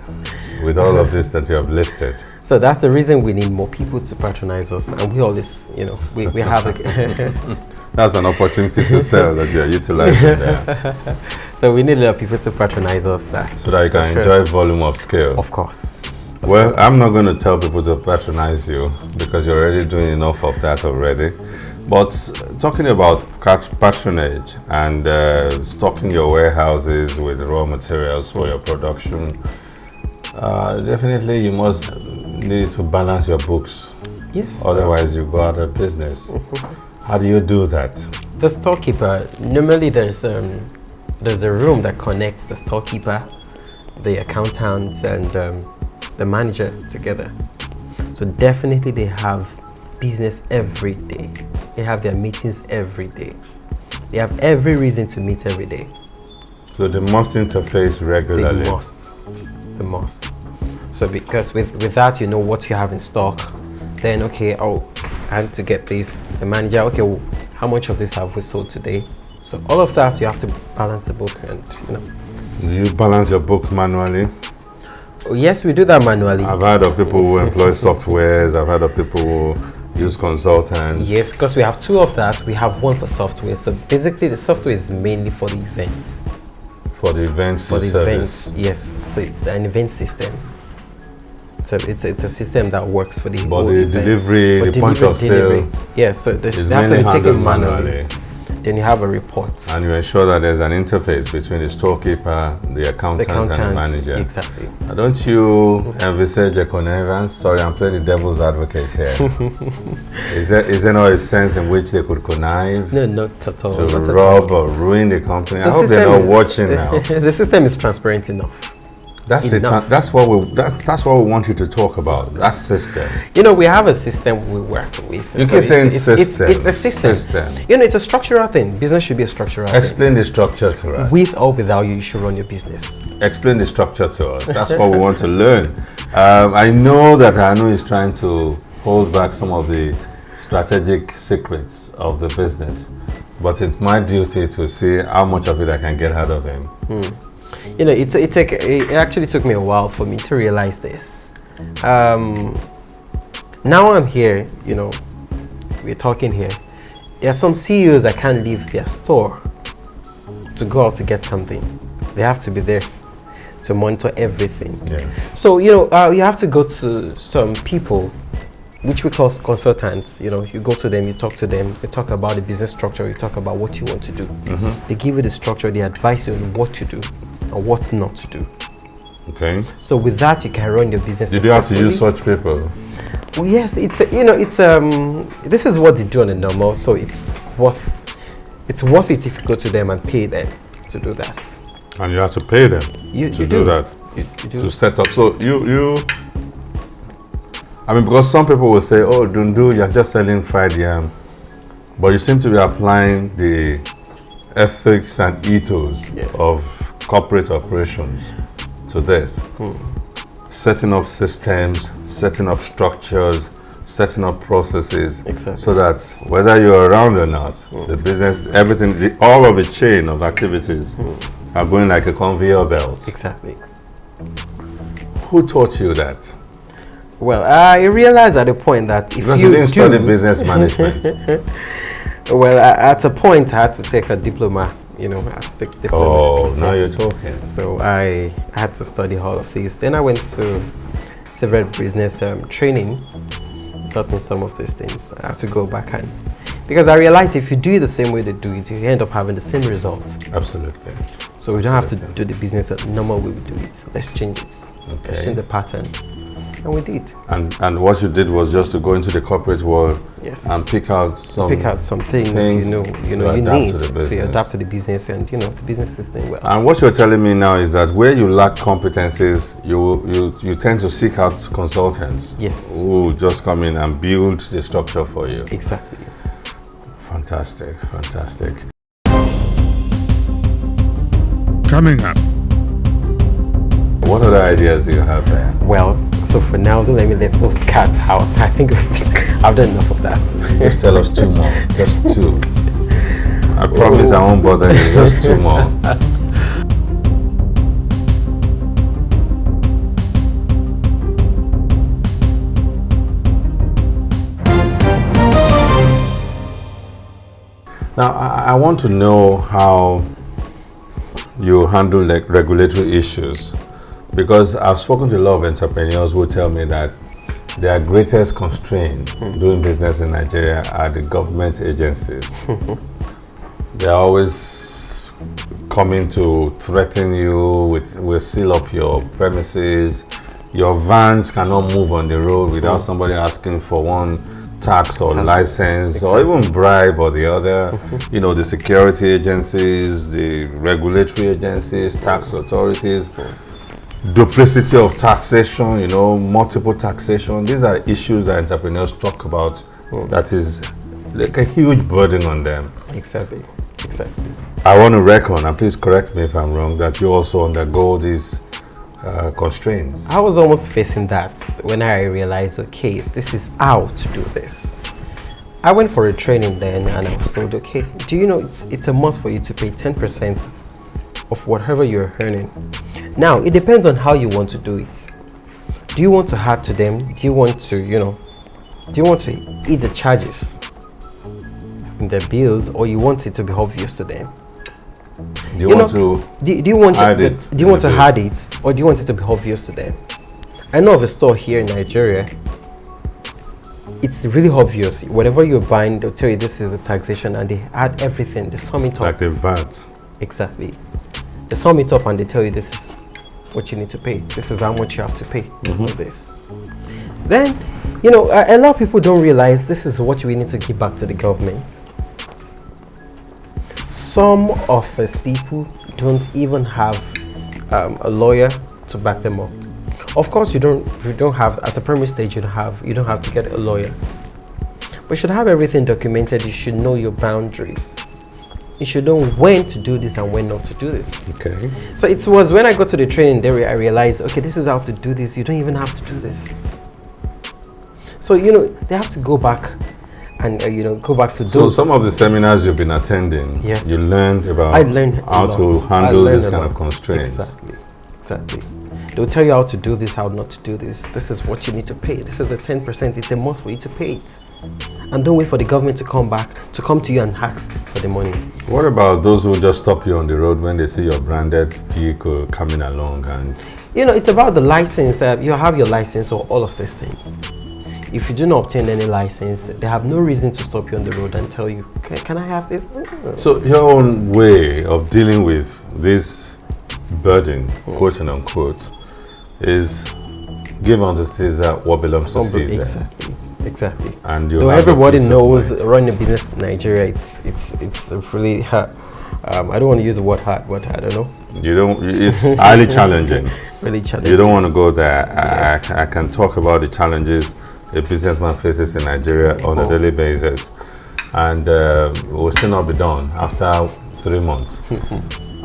Speaker 2: with all of this that you have listed.
Speaker 3: So that's the reason we need more people to patronize us, and we always, we have a
Speaker 2: That's an opportunity to sell that you're utilizing there.
Speaker 3: So we need a lot of people to patronize us.
Speaker 2: So that you can enjoy volume of scale.
Speaker 3: Of course.
Speaker 2: Well, I'm not going to tell people to patronize you because you're already doing enough of that already. But talking about patronage and stocking your warehouses with raw materials for your production, definitely you must need to balance your books.
Speaker 3: Yes.
Speaker 2: Otherwise you go out of business. How do you do that?
Speaker 3: The storekeeper, normally there's a room that connects the storekeeper, the accountant, and the manager together. So definitely they have business every day. They have their meetings every day. They have every reason to meet every day.
Speaker 2: So they must interface regularly.
Speaker 3: They must. So because with that, you know what you have in stock. Then okay, I had to get this. The manager, okay, well, how much of this have we sold today? So all of that, you have to balance the book, and
Speaker 2: Do you balance your books manually?
Speaker 3: Oh, yes, we do that manually.
Speaker 2: I've heard of people who employ softwares. I've heard of people who use consultants.
Speaker 3: Yes, because we have two of that. We have one for software. So basically, the software is mainly for the events.
Speaker 2: For the events.
Speaker 3: For the events, yes. So it's an event system. So it's a system that works for the
Speaker 2: but
Speaker 3: whole
Speaker 2: the
Speaker 3: event.
Speaker 2: delivery, the point of sale.
Speaker 3: Yes, so they
Speaker 2: is
Speaker 3: have to
Speaker 2: mainly
Speaker 3: be taken
Speaker 2: handled
Speaker 3: manually. Then you have a report.
Speaker 2: And you ensure that there's an interface between the storekeeper, the accountant, and the manager.
Speaker 3: Exactly.
Speaker 2: Don't you envisage a connivance? Sorry, I'm playing the devil's advocate here. Is there no a sense in which they could connive?
Speaker 3: No, not at all.
Speaker 2: To rob or ruin the company? I hope they're not watching now.
Speaker 3: The system is transparent enough.
Speaker 2: That's what we want you to talk about. That system.
Speaker 3: We have a system we work with.
Speaker 2: You keep saying system.
Speaker 3: It's a system. It's a structural thing. Business should be a structural thing.
Speaker 2: Explain the structure to us.
Speaker 3: With or without you should run your business.
Speaker 2: Explain the structure to us. That's what we want to learn. I know that Anu is trying to hold back some of the strategic secrets of the business, but it's my duty to see how much of it I can get out of him.
Speaker 3: It actually took me a while for me to realize this. Now I'm here, we're talking here. There are some CEOs that can't leave their store to go out to get something. They have to be there to monitor everything.
Speaker 2: Yeah.
Speaker 3: So, you have to go to some people which we call consultants. You know, you go to them, you talk to them, they talk about the business structure, you talk about what you want to do. They give you the structure, they advise you on what to do and what not to do.
Speaker 2: Okay.
Speaker 3: So with that, you can run your business.
Speaker 2: Did you have to use such people?
Speaker 3: Well, yes, it's this is what they do on the normal, so it's worth it if you go to them and pay them to do that.
Speaker 2: And you have to pay them
Speaker 3: You
Speaker 2: to
Speaker 3: do
Speaker 2: that.
Speaker 3: You do.
Speaker 2: To set up. So I mean, because some people will say, oh, Dundu, you're just selling fried yam. But you seem to be applying the ethics and ethos of corporate operations to this. Setting up systems, setting up structures, setting up processes, so that whether you're around or not, the business, everything, all of the chain of activities are going like a conveyor belt.
Speaker 3: Exactly.
Speaker 2: Who taught you that?
Speaker 3: Well, I realized at a point that if
Speaker 2: Because
Speaker 3: you
Speaker 2: didn't study business management.
Speaker 3: Well, at a point I had to take a diploma. You know, I had to take a diploma.
Speaker 2: Oh, now you're talking.
Speaker 3: So I had to study all of these. Then I went to several business training. Taught me some of these things. I have to go back and because I realized if you do it the same way they do it, you end up having the same results.
Speaker 2: Absolutely.
Speaker 3: So we don't have to do the business the normal way we do it. Let's change it.
Speaker 2: Okay.
Speaker 3: Let's change the pattern. And we did.
Speaker 2: And what you did was just to go into the corporate world and pick out some
Speaker 3: things you need to adapt to the business, and the business is doing well.
Speaker 2: And what you're telling me now is that where you lack competencies, you tend to seek out consultants.
Speaker 3: Yes.
Speaker 2: Who just come in and build the structure for you.
Speaker 3: Exactly.
Speaker 2: Fantastic, fantastic.
Speaker 1: Coming up.
Speaker 2: What other ideas do you have there?
Speaker 3: Well, so for now, don't let me let those cats out. I think I've done enough of that.
Speaker 2: Just tell us two more. Just two. I promise I won't bother you. Just two more. Now, I want to know how you handle like regulatory issues, because I've spoken to a lot of entrepreneurs who tell me that their greatest constraint doing business in Nigeria are the government agencies. They're always coming to threaten you with, we'll seal up your premises, your vans cannot move on the road without somebody asking for one tax or license or even bribe or the other. The security agencies, the regulatory agencies, tax authorities, duplicity of taxation, multiple taxation. These are issues that entrepreneurs talk about that is like a huge burden on them.
Speaker 3: Exactly.
Speaker 2: I want to reckon, and please correct me if I'm wrong, that you also undergo these constraints.
Speaker 3: I was almost facing that when I realized, okay, this is how to do this. I went for a training then and I was told, okay, do you know it's a must for you to pay 10% of whatever you're earning. Now, it depends on how you want to do it. Do you want to add to them? Do you want to, eat the charges in their bills, or you want it to be obvious to them?
Speaker 2: Do you want to add it?
Speaker 3: Do you want to add it, or do you want it to be obvious to them? I know of a store here in Nigeria. It's really obvious. Whatever you're buying, they'll tell you this is the taxation, and they add everything. They sum it up.
Speaker 2: Like the VAT.
Speaker 3: Exactly. They sum it up and they tell you this is what you need to pay. This is how much you have to pay for this. Then, a lot of people don't realize this is what we need to give back to the government. Some of us people don't even have a lawyer to back them up. Of course, you don't have, at a primary stage, you don't have to get a lawyer. But you should have everything documented. You should know your boundaries. You should know when to do this and when not to do this.
Speaker 2: Okay.
Speaker 3: So it was when I got to the training there I realized, okay, this is how to do this. You don't even have to do this. So, they have to go back and, go back to those.
Speaker 2: So some of the seminars you've been attending,
Speaker 3: yes,
Speaker 2: you learned about how to handle this kind of constraints.
Speaker 3: Exactly. They'll tell you how to do this, how not to do this. This is what you need to pay. This is the 10%. It's a must for you to pay it. And don't wait for the government to come to you and ask for the money.
Speaker 2: What about those who just stop you on the road when they see your branded vehicle coming along? And
Speaker 3: it's about the license. You have your license or all of these things. If you do not obtain any license, they have no reason to stop you on the road and tell you, can I have this?
Speaker 2: So your own way of dealing with this burden, quote and unquote, is give unto Caesar what belongs to Caesar.
Speaker 3: Exactly.
Speaker 2: And you
Speaker 3: though everybody knows running a business in Nigeria, it's really hard. I don't want to use the word hard, but I don't know.
Speaker 2: You don't. It's highly challenging.
Speaker 3: Really challenging.
Speaker 2: You don't want to go there.
Speaker 3: Yes.
Speaker 2: I can talk about the challenges a businessman faces in Nigeria on a daily basis, and we'll still not be done after 3 months.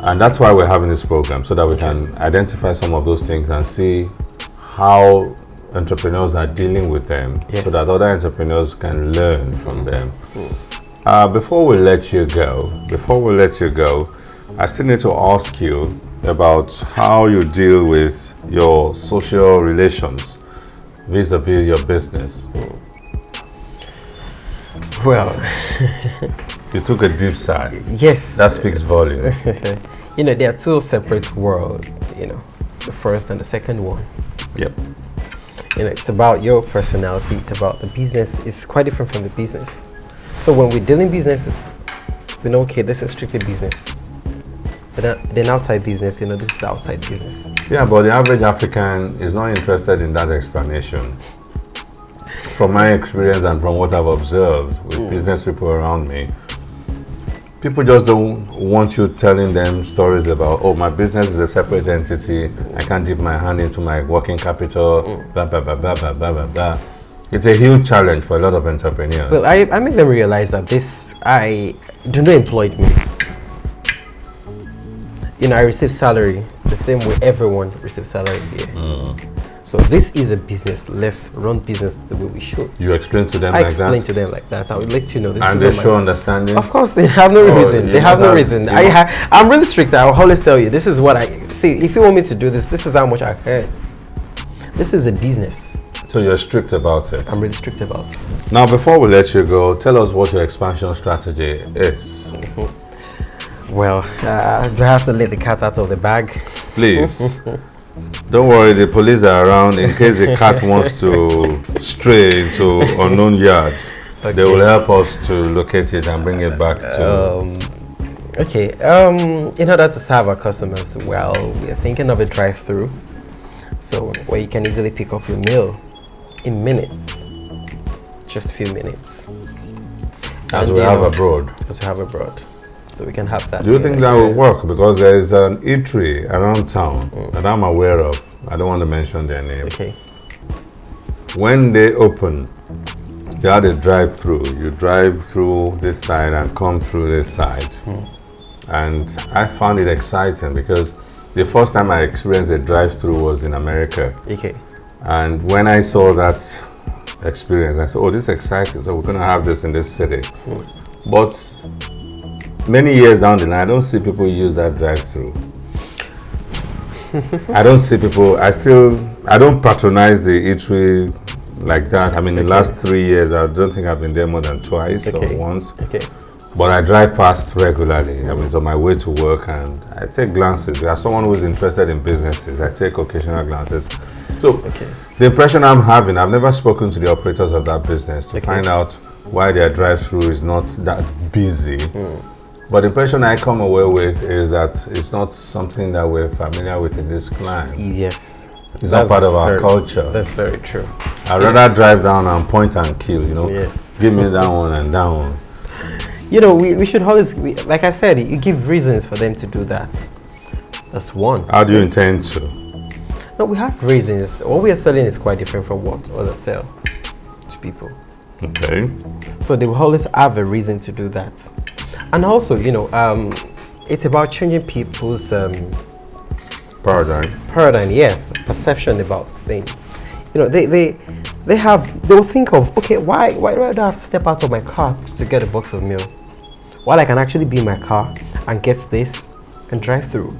Speaker 2: And that's why we're having this program, so that we can identify some of those things and see how entrepreneurs are dealing with them, so that other entrepreneurs can learn from them. Before we let you go, I still need to ask you about how you deal with your social relations vis-a-vis your business.
Speaker 3: Well,
Speaker 2: you took a deep sigh.
Speaker 3: Yes.
Speaker 2: That speaks volume.
Speaker 3: You know, there are two separate worlds, you know, the first and the second one.
Speaker 2: Yep.
Speaker 3: You know, it's about your personality, it's about the business. It's quite different from the business. So when we're dealing businesses, we know, okay, this is strictly business. But then outside business, you know, this is outside business.
Speaker 2: Yeah, but the average African is not interested in that explanation. From my experience and from what I've observed with business people around me, people just don't want you telling them stories about, oh, my business is a separate entity, I can't dip my hand into my working capital, blah, blah, blah, blah, blah, blah, blah, blah. It's a huge challenge for a lot of entrepreneurs.
Speaker 3: Well, I make them realize that I do not employ me. You know, I receive salary the same way everyone receives salary here. So this is a business. Let's run business the way we should.
Speaker 2: You explain to them like that? I
Speaker 3: explain to them like that. I would let you know. This
Speaker 2: and
Speaker 3: is
Speaker 2: they show understanding?
Speaker 3: Of course, they have no reason. They have no reason. I'm really strict. I will always tell you, this is what I see. If you want me to do this, this is how much I earn. This is a business.
Speaker 2: So you're strict about it?
Speaker 3: I'm really strict about it.
Speaker 2: Now, before we let you go, tell us what your expansion strategy is.
Speaker 3: Well, do I have to let the cat out of the bag?
Speaker 2: Please. Don't worry, the police are around in case the cat wants to stray into unknown yards. Okay. They will help us to locate it and bring it back to...
Speaker 3: in order to serve our customers well, we're thinking of a drive-through. So, where you can easily pick up your meal in minutes. Just a few minutes.
Speaker 2: As we have abroad.
Speaker 3: As we have abroad. So we can have that.
Speaker 2: Do you think that will work? Because there is an eatery around town that I'm aware of. I don't want to mention their name.
Speaker 3: Okay.
Speaker 2: When they open, they had a drive-through. You drive through this side and come through this side. And I found it exciting because the first time I experienced a drive-through was in America.
Speaker 3: Okay.
Speaker 2: And when I saw that experience, I said, oh, this is exciting. So we're going to have this in this city. But many years down the line, I don't see people use that drive-through. I don't see people, I don't patronize the eatery like that. I mean, in the last 3 years, I don't think I've been there more than twice or once. But I drive past regularly. I mean, it's on my way to work and I take glances. As someone who's interested in businesses, I take occasional glances. So the impression I'm having, I've never spoken to the operators of that business to find out why their drive-through is not that busy. But the impression I come away with is that it's not something that we're familiar with in this climate.
Speaker 3: Yes.
Speaker 2: It's not part of our culture.
Speaker 3: That's very true.
Speaker 2: I'd rather drive down and point and kill, you know.
Speaker 3: Yes.
Speaker 2: Give me that one and that one.
Speaker 3: You know, we should always, like I said, you give reasons for them to do that. That's one.
Speaker 2: How do you intend to?
Speaker 3: No, we have reasons. What we are selling is quite different from what others sell to people.
Speaker 2: Okay.
Speaker 3: So they will always have a reason to do that. And also, you know, it's about changing people's
Speaker 2: paradigm,
Speaker 3: yes, perception about things. You know, they'll think of, okay, why do I have to step out of my car to get a box of meal? While I can actually be in my car and get this and drive through.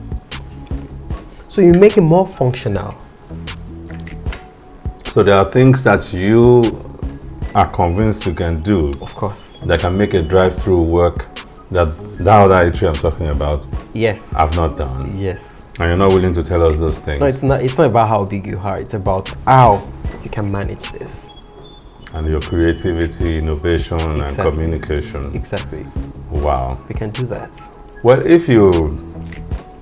Speaker 3: So you make it more functional.
Speaker 2: So there are things that you are convinced you can do.
Speaker 3: Of course.
Speaker 2: That can make a drive-through work that other eatery I'm talking about.
Speaker 3: Yes.
Speaker 2: I've not done.
Speaker 3: Yes.
Speaker 2: And you're not willing to tell us those things.
Speaker 3: No, it's not about how big you are. It's about how you can manage this.
Speaker 2: And your creativity, innovation, and communication.
Speaker 3: Exactly.
Speaker 2: Wow.
Speaker 3: We can do that.
Speaker 2: Well, if you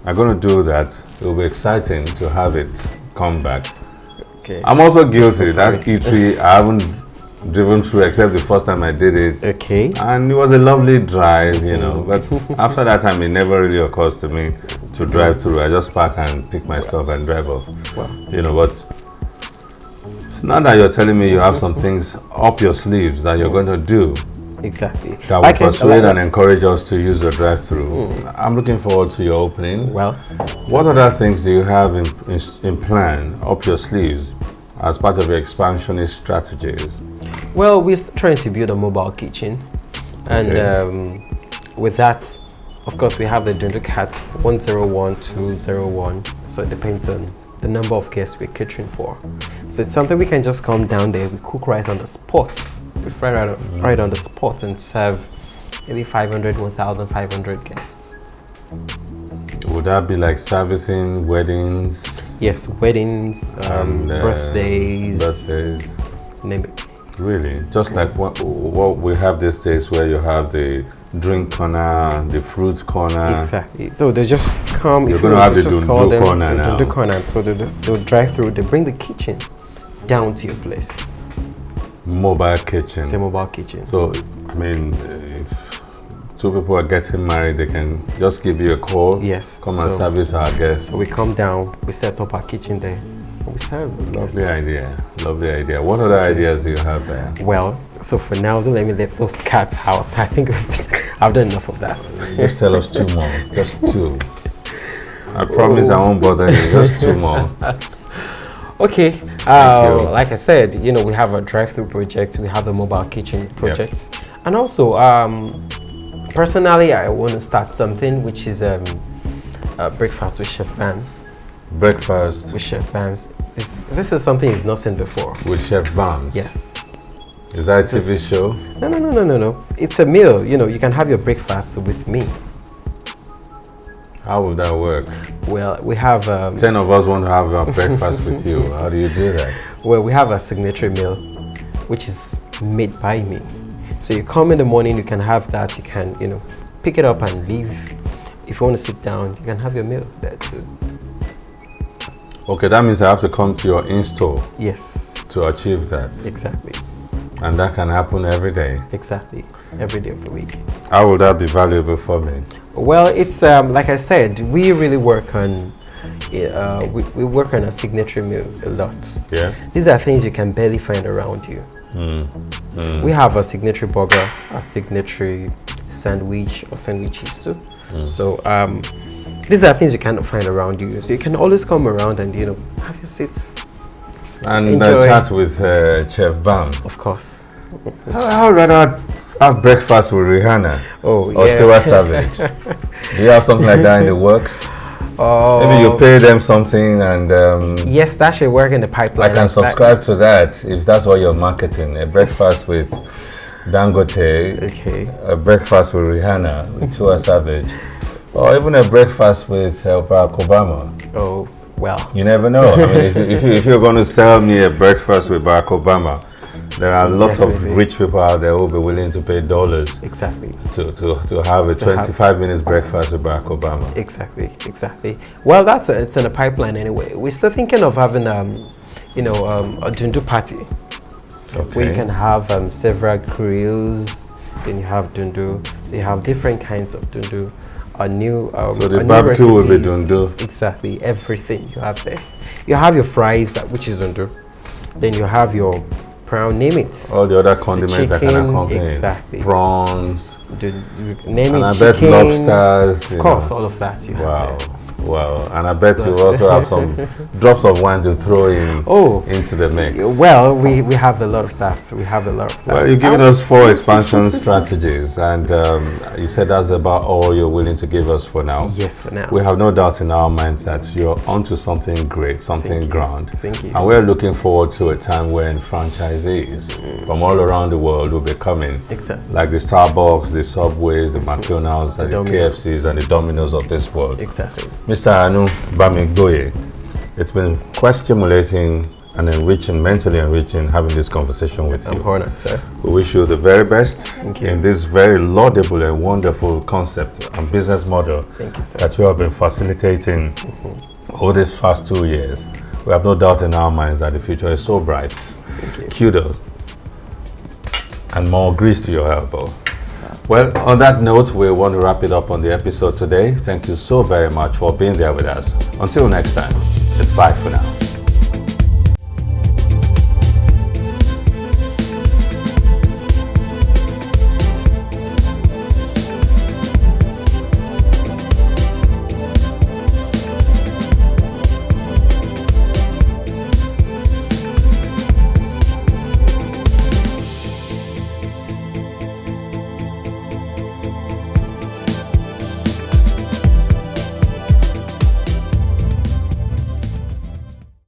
Speaker 2: are going to do that, it will be exciting to have it come back.
Speaker 3: Okay.
Speaker 2: I'm also guilty. That eatery, I haven't driven through except the first time I did it.
Speaker 3: Okay.
Speaker 2: And it was a lovely drive, you know. But after that time, it never really occurs to me to drive through. I just park and pick my stuff and drive off.
Speaker 3: Well.
Speaker 2: You know, but now that you're telling me you have some things up your sleeves that you're going to do,
Speaker 3: exactly,
Speaker 2: that will persuade and encourage us to use the drive-through. I'm looking forward to your opening.
Speaker 3: Well,
Speaker 2: what other things do you have in plan up your sleeves as part of your expansionist strategies?
Speaker 3: Well, we're trying to build a mobile kitchen, and with that, of course, we have the Dundu Cat 101, 201. So it depends on the number of guests we're catering for. So it's something we can just come down there, we cook right on the spot. We fry right on the spot and serve maybe 500, 1,500 guests.
Speaker 2: Would that be like servicing weddings?
Speaker 3: Yes, weddings, birthdays, name it.
Speaker 2: Really? Just like what we have these days where you have the drink corner, the fruits corner.
Speaker 3: Exactly. So they just come.
Speaker 2: You're going to have the Dundu corner now.
Speaker 3: Dundu corner. So they'll drive through, they bring the kitchen down to your place.
Speaker 2: Mobile kitchen.
Speaker 3: It's a mobile kitchen.
Speaker 2: So, I mean, if two people are getting married, they can just give you a call.
Speaker 3: Yes.
Speaker 2: Come and service our guests.
Speaker 3: So we come down, we set up our kitchen there, and we serve the guests.
Speaker 2: Lovely idea. Lovely idea. What other ideas do you have there?
Speaker 3: Well, so for now, don't let me let those cats out. I think I've done enough of that.
Speaker 2: Just tell us two more. Just two. I promise I won't bother you. Just two more.
Speaker 3: Okay, like I said, you know, we have a drive-through project, we have the mobile kitchen projects, and also, personally, I want to start something which is a breakfast with Chef Vance.
Speaker 2: Breakfast
Speaker 3: with Chef Vance. This is something you've not seen before.
Speaker 2: With Chef Vance?
Speaker 3: Yes.
Speaker 2: Is that a TV show?
Speaker 3: No. It's a meal. You know, you can have your breakfast with me.
Speaker 2: How would that work?
Speaker 3: Well, we have
Speaker 2: 10 of us want to have our breakfast with you. How do you do that?
Speaker 3: Well, we have a signature meal which is made by me. So you come in the morning, you can have that, you can, you know, pick it up and leave. If you want to sit down, you can have your meal there too.
Speaker 2: Okay, that means I have to come to your in-store.
Speaker 3: Yes.
Speaker 2: To achieve that.
Speaker 3: Exactly.
Speaker 2: And that can happen every day.
Speaker 3: Exactly. Every day of the week.
Speaker 2: How would that be valuable for me?
Speaker 3: Well, it's like I said, we really work on we work on a signature meal a lot.
Speaker 2: Yeah.
Speaker 3: These are things you can barely find around you. We have a signature burger, a signature sandwich or sandwiches too. So these are things you cannot find around you. So you can always come around and, you know, have your seats.
Speaker 2: And chat with Chef Bam.
Speaker 3: Of course.
Speaker 2: I would rather have breakfast with Rihanna or
Speaker 3: yeah.
Speaker 2: Tiwa Savage. Do you have something like that in the works? Maybe you pay them something and...
Speaker 3: yes, that should work in the pipeline.
Speaker 2: I can subscribe to that if that's what you're marketing. A breakfast with Dangote, a breakfast with Rihanna, with Tiwa Savage, or even a breakfast with Barack Obama.
Speaker 3: Oh, well.
Speaker 2: You never know. I mean, if you're going to sell me a breakfast with Barack Obama, there are lots of rich people out there who will be willing to pay dollars to have a 25 minutes breakfast with Barack Obama.
Speaker 3: Exactly. Well, it's in the pipeline anyway. We're still thinking of having a Dundu party. Where you can have several grills. Then you have Dundu. So you have different kinds of Dundu.
Speaker 2: So the barbecue will be Dundu.
Speaker 3: Exactly, everything you have there. You have your fries, which is Dundu. Then you have your prawn, name it.
Speaker 2: All the other condiments that can accompany it.
Speaker 3: Exactly.
Speaker 2: Prawns.
Speaker 3: Name
Speaker 2: and
Speaker 3: it,
Speaker 2: I
Speaker 3: chicken.
Speaker 2: bet lobsters.
Speaker 3: Of course, all of that you have there.
Speaker 2: Wow, and I bet you also have some drops of wine to throw in into the mix.
Speaker 3: Well, we have a lot of that. Well,
Speaker 2: you've given us 4 expansion strategies, and you said that's about all you're willing to give us for now.
Speaker 3: Yes, for now.
Speaker 2: We have no doubt in our minds that you're onto something great, something grand.
Speaker 3: Thank you.
Speaker 2: And we're looking forward to a time when franchisees from all around the world will be coming.
Speaker 3: Exactly.
Speaker 2: Like the Starbucks, the Subways, the McDonald's, the KFCs, and the Domino's of this world.
Speaker 3: Exactly.
Speaker 2: Mr. Anu Bamigboye, it's been quite stimulating and enriching, mentally enriching, having this conversation with you.
Speaker 3: I'm honored, sir.
Speaker 2: We wish you the very best
Speaker 3: Thank you.
Speaker 2: in this very laudable and wonderful concept and business model
Speaker 3: Thank you, sir.
Speaker 2: that you have been facilitating over these past 2 years. We have no doubt in our minds that the future is so bright.
Speaker 3: Thank you.
Speaker 2: Kudos. And more grease to your elbow. Well, on that note, we want to wrap it up on the episode today. Thank you so very much for being there with us. Until next time, it's bye for now.